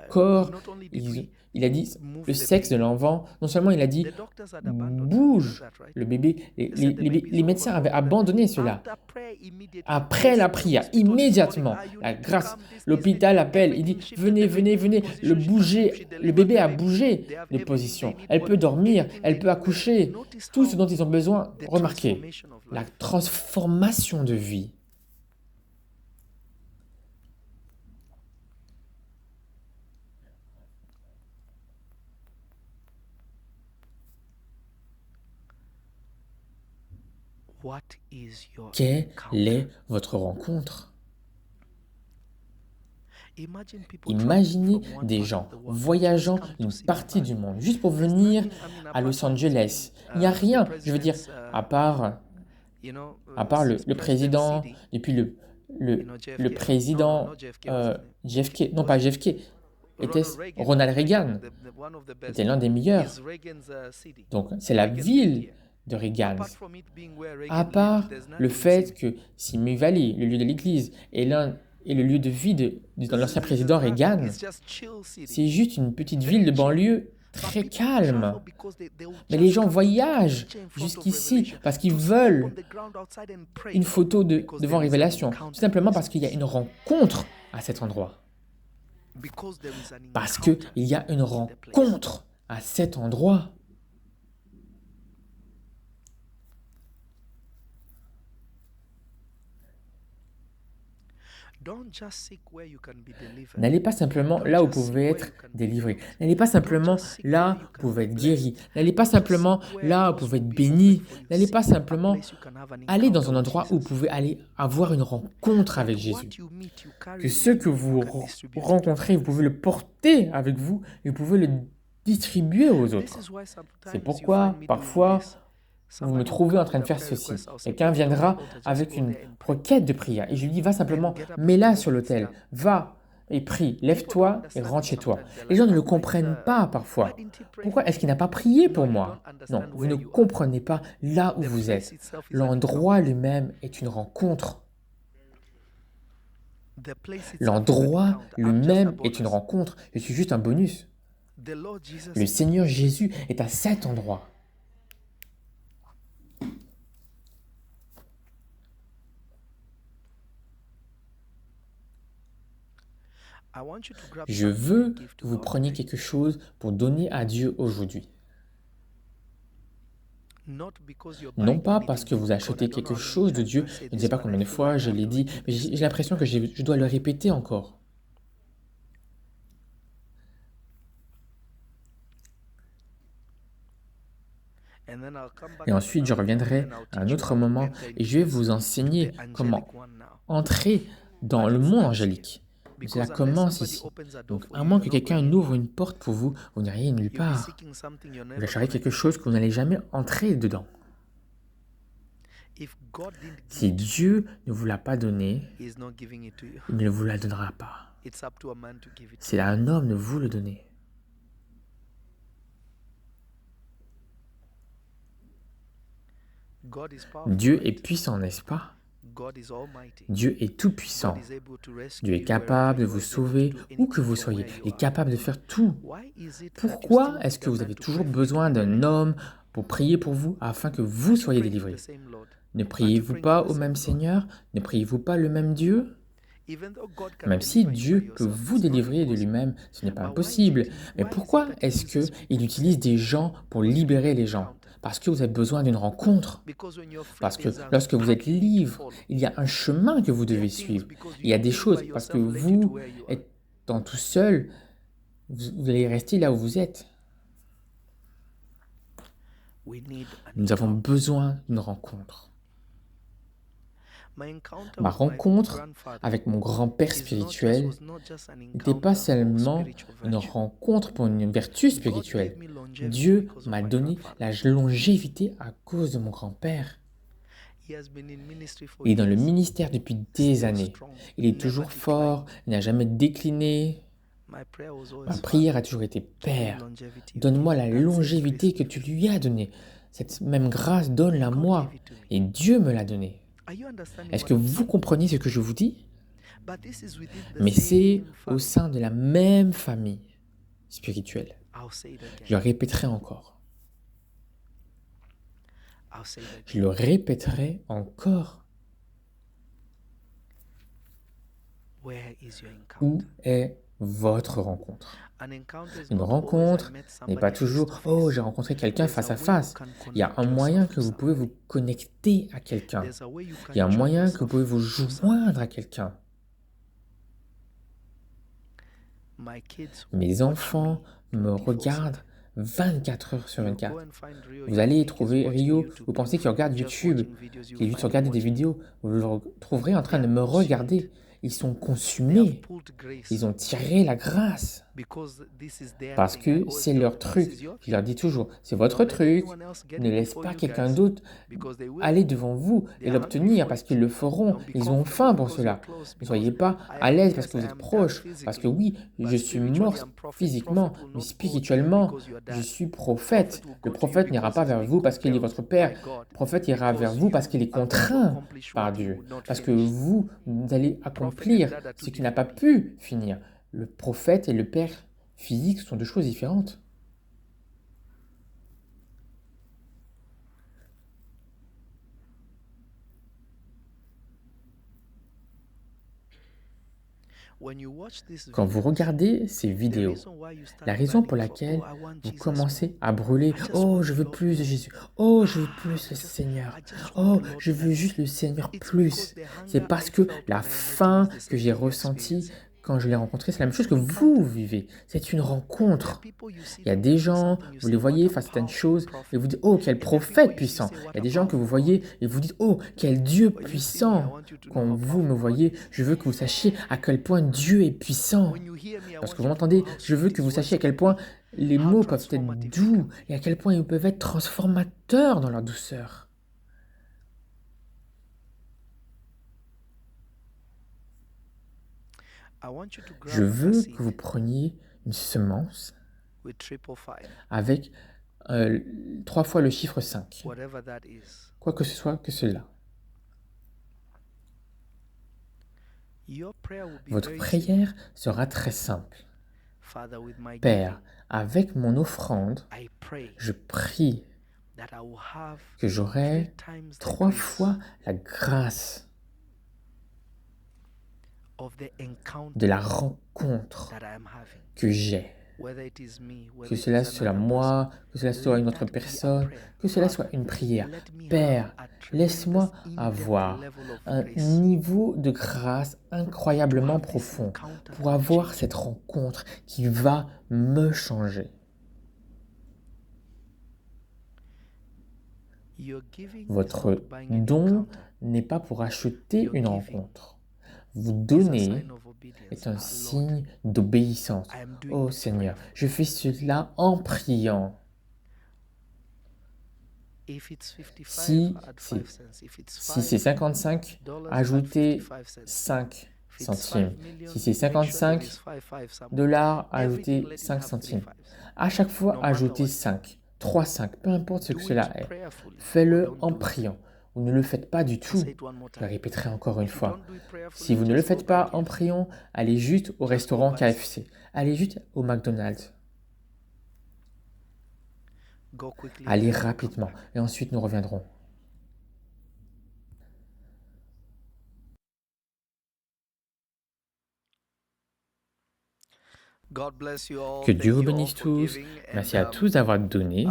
corps. Il a dit le sexe de l'enfant. Non seulement il a dit bouge le bébé. Les médecins avaient abandonné cela. Après la prière, immédiatement, la grâce, l'hôpital appelle. Il dit venez, venez, venez. Le bébé a bougé de position. Elle peut dormir, elle peut accoucher. Tout ce dont ils ont besoin. Remarquez la transformation de vie. Quelle est votre rencontre? Imaginez des gens voyageant d'une partie du monde juste pour venir à Los Angeles. Il n'y a rien, je veux dire, à part le président, et puis le président JFK, non pas JFK, était-ce Ronald Reagan, était l'un des meilleurs. Donc c'est la ville de Reagan. À part le fait que Simi Valley, le lieu de l'église, est le lieu de vie de l'ancien président Reagan, c'est juste une petite ville de banlieue très calme. Mais les gens voyagent jusqu'ici parce qu'ils veulent une photo devant Révélation, tout simplement parce qu'il y a une rencontre à cet endroit. Parce qu'il y a une rencontre à cet endroit. N'allez pas simplement là où vous pouvez être délivré. N'allez pas simplement là où vous pouvez être guéri. N'allez pas simplement là où vous pouvez être béni. N'allez pas simplement aller dans un endroit où vous pouvez aller avoir une rencontre avec Jésus. Que ce que vous rencontrez, vous pouvez le porter avec vous et vous pouvez le distribuer aux autres. C'est pourquoi, parfois, vous me trouvez en train de faire ceci. Quelqu'un viendra avec une requête de prière et je lui dis, va simplement, mets-la sur l'autel, va et prie, lève-toi et rentre chez toi. Les gens ne le comprennent pas parfois. Pourquoi est-ce qu'il n'a pas prié pour moi? Non, vous ne comprenez pas là où vous êtes. L'endroit lui-même est une rencontre. L'endroit lui-même est une rencontre. Je suis juste un bonus. Le Seigneur Jésus est à cet endroit. Je veux que vous preniez quelque chose pour donner à Dieu aujourd'hui. Non pas parce que vous achetez quelque chose de Dieu, je ne sais pas combien de fois je l'ai dit, mais j'ai l'impression que je dois le répéter encore. Et ensuite, je reviendrai à un autre moment et je vais vous enseigner comment entrer dans le monde angélique. Mais cela commence ici. Donc, à moins que quelqu'un ouvre une porte pour vous, vous n'iriez nulle part. Vous chercherez quelque chose que vous n'allez jamais entrer dedans. Si Dieu ne vous l'a pas donné, il ne vous la donnera pas. C'est à un homme de vous le donner. Dieu est puissant, n'est-ce pas? Dieu est tout-puissant. Dieu est capable de vous sauver où que vous soyez. Il est capable de faire tout. Pourquoi est-ce que vous avez toujours besoin d'un homme pour prier pour vous afin que vous soyez délivrés? Ne priez-vous pas au même Seigneur? Ne priez-vous pas le même Dieu? Même si Dieu peut vous délivrer de lui-même, ce n'est pas impossible. Mais pourquoi est-ce qu'il utilise des gens pour libérer les gens? Parce que vous avez besoin d'une rencontre. Parce que lorsque vous êtes libre, il y a un chemin que vous devez suivre. Il y a des choses, parce que vous, étant tout seul, vous allez rester là où vous êtes. Nous avons besoin d'une rencontre. Ma rencontre avec mon grand-père spirituel n'était pas seulement une rencontre pour une vertu spirituelle. Dieu m'a donné la longévité à cause de mon grand-père. Il est dans le ministère depuis des années. Il est toujours fort, il n'a jamais décliné. Ma prière a toujours été, Père, donne-moi la longévité que tu lui as donnée. Cette même grâce, donne-la moi. Et Dieu me l'a donnée. Est-ce que vous comprenez ce que je vous dis? Mais c'est au sein de la même famille spirituelle. Je le répéterai encore. Je le répéterai encore. Où est votre rencontre? Une rencontre n'est pas toujours « Oh, j'ai rencontré quelqu'un face à face ». Il y a un moyen que vous pouvez vous connecter à quelqu'un. Il y a un moyen que vous pouvez vous joindre à quelqu'un. Mes enfants me regardent 24 heures sur 24. Vous allez trouver Rio, vous pensez qu'il regarde YouTube, qu'il est juste regarder des vidéos, vous le trouverez en train de me regarder. Ils sont consumés, ils ont tiré la grâce. Parce que c'est leur truc. Je leur dis toujours, c'est votre truc, ne laisse pas quelqu'un d'autre aller devant vous et l'obtenir parce qu'ils le feront. Ils ont faim pour cela. Ne soyez pas à l'aise parce que vous êtes proche. Parce que oui, je suis mort physiquement, mais spirituellement, je suis prophète. Le prophète n'ira pas vers vous parce qu'il est votre père. Le prophète ira vers vous parce qu'il est contraint par Dieu. Parce que vous allez accomplir ce qui n'a pas pu finir. Le prophète et le père physique sont deux choses différentes. Quand vous regardez ces vidéos, la raison pour laquelle vous commencez à brûler, « Oh, je veux plus de Jésus. Oh, je veux plus le Seigneur. Oh, je veux juste le Seigneur plus. » C'est parce que la faim que j'ai ressentie quand je l'ai rencontré, c'est la même chose que vous vivez. C'est une rencontre. Il y a des gens, vous les voyez face à certaines choses et vous dites, oh, quel prophète puissant. Il y a des gens que vous voyez et vous dites, oh, quel Dieu puissant. Quand vous me voyez, je veux que vous sachiez à quel point Dieu est puissant. Lorsque vous m'entendez, je veux que vous sachiez à quel point les mots peuvent être doux et à quel point ils peuvent être transformateurs dans leur douceur. Je veux que vous preniez une semence avec 3 fois le chiffre 5, quoi que ce soit que cela. Votre prière sera très simple. Père, avec mon offrande, je prie que j'aurai 3 fois la grâce de la rencontre que j'ai. Que cela soit moi, que cela soit une autre personne, que cela soit une prière. Père, laisse-moi avoir un niveau de grâce incroyablement profond pour avoir cette rencontre qui va me changer. Votre don n'est pas pour acheter une rencontre. Vous donner est un signe d'obéissance. Oh Seigneur, je fais cela en priant. Si c'est 55, ajoutez 5 centimes. Si c'est 55 $, ajoutez 5 centimes. À chaque fois, ajoutez 5, 3, 5, peu importe ce que cela est. Faites-le en priant. Vous ne le faites pas du tout. Je le répéterai encore une fois. Si vous ne le faites pas en priant, allez juste au restaurant KFC. Allez juste au McDonald's. Allez rapidement et ensuite nous reviendrons. Que Dieu vous bénisse tous. Merci à tous d'avoir donné.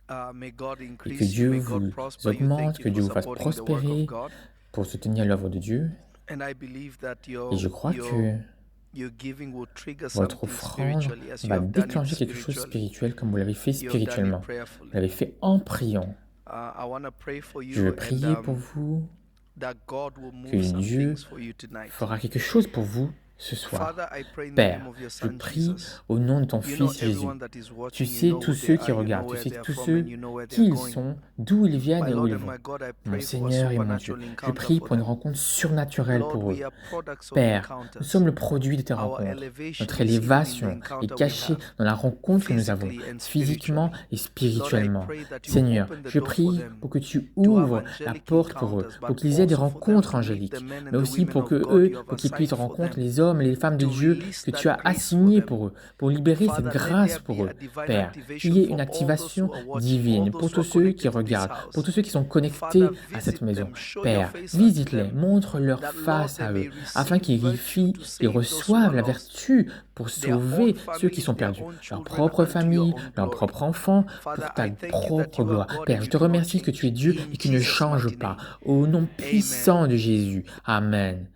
Et que Dieu vous augmente, que Dieu vous fasse prospérer pour soutenir l'œuvre de Dieu. Et je crois que votre offrande va déclencher quelque chose de spirituel comme vous l'avez fait spirituellement. Vous l'avez fait en priant. Je veux prier pour vous, que Dieu fera quelque chose pour vous ce soir. Père, je prie au nom de ton Fils Jésus. Tu sais tous ceux qui regardent, tu sais tous ceux qui ils sont, d'où ils viennent et où ils vont. Mon Seigneur et mon Dieu, je prie pour une rencontre surnaturelle pour eux. Père, nous sommes le produit de tes rencontres. Notre élévation est cachée dans la rencontre que nous avons, physiquement et spirituellement. Seigneur, je prie pour que tu ouvres la porte pour eux, pour qu'ils aient des rencontres angéliques, mais aussi pour qu'ils puissent rencontrer les hommes et les femmes de Dieu que tu as assignés pour eux, pour libérer cette grâce pour eux. Père, qu'il y ait une activation divine pour tous ceux qui regardent, pour tous ceux qui sont connectés à cette maison. Père, visite-les, montre leur face à eux, afin qu'ils reçoivent la vertu pour sauver ceux qui sont perdus, leur propre famille, leurs propres enfants, pour ta propre gloire. Père, je te remercie que tu es Dieu et que tu ne changes pas. Au nom puissant de Jésus. Amen.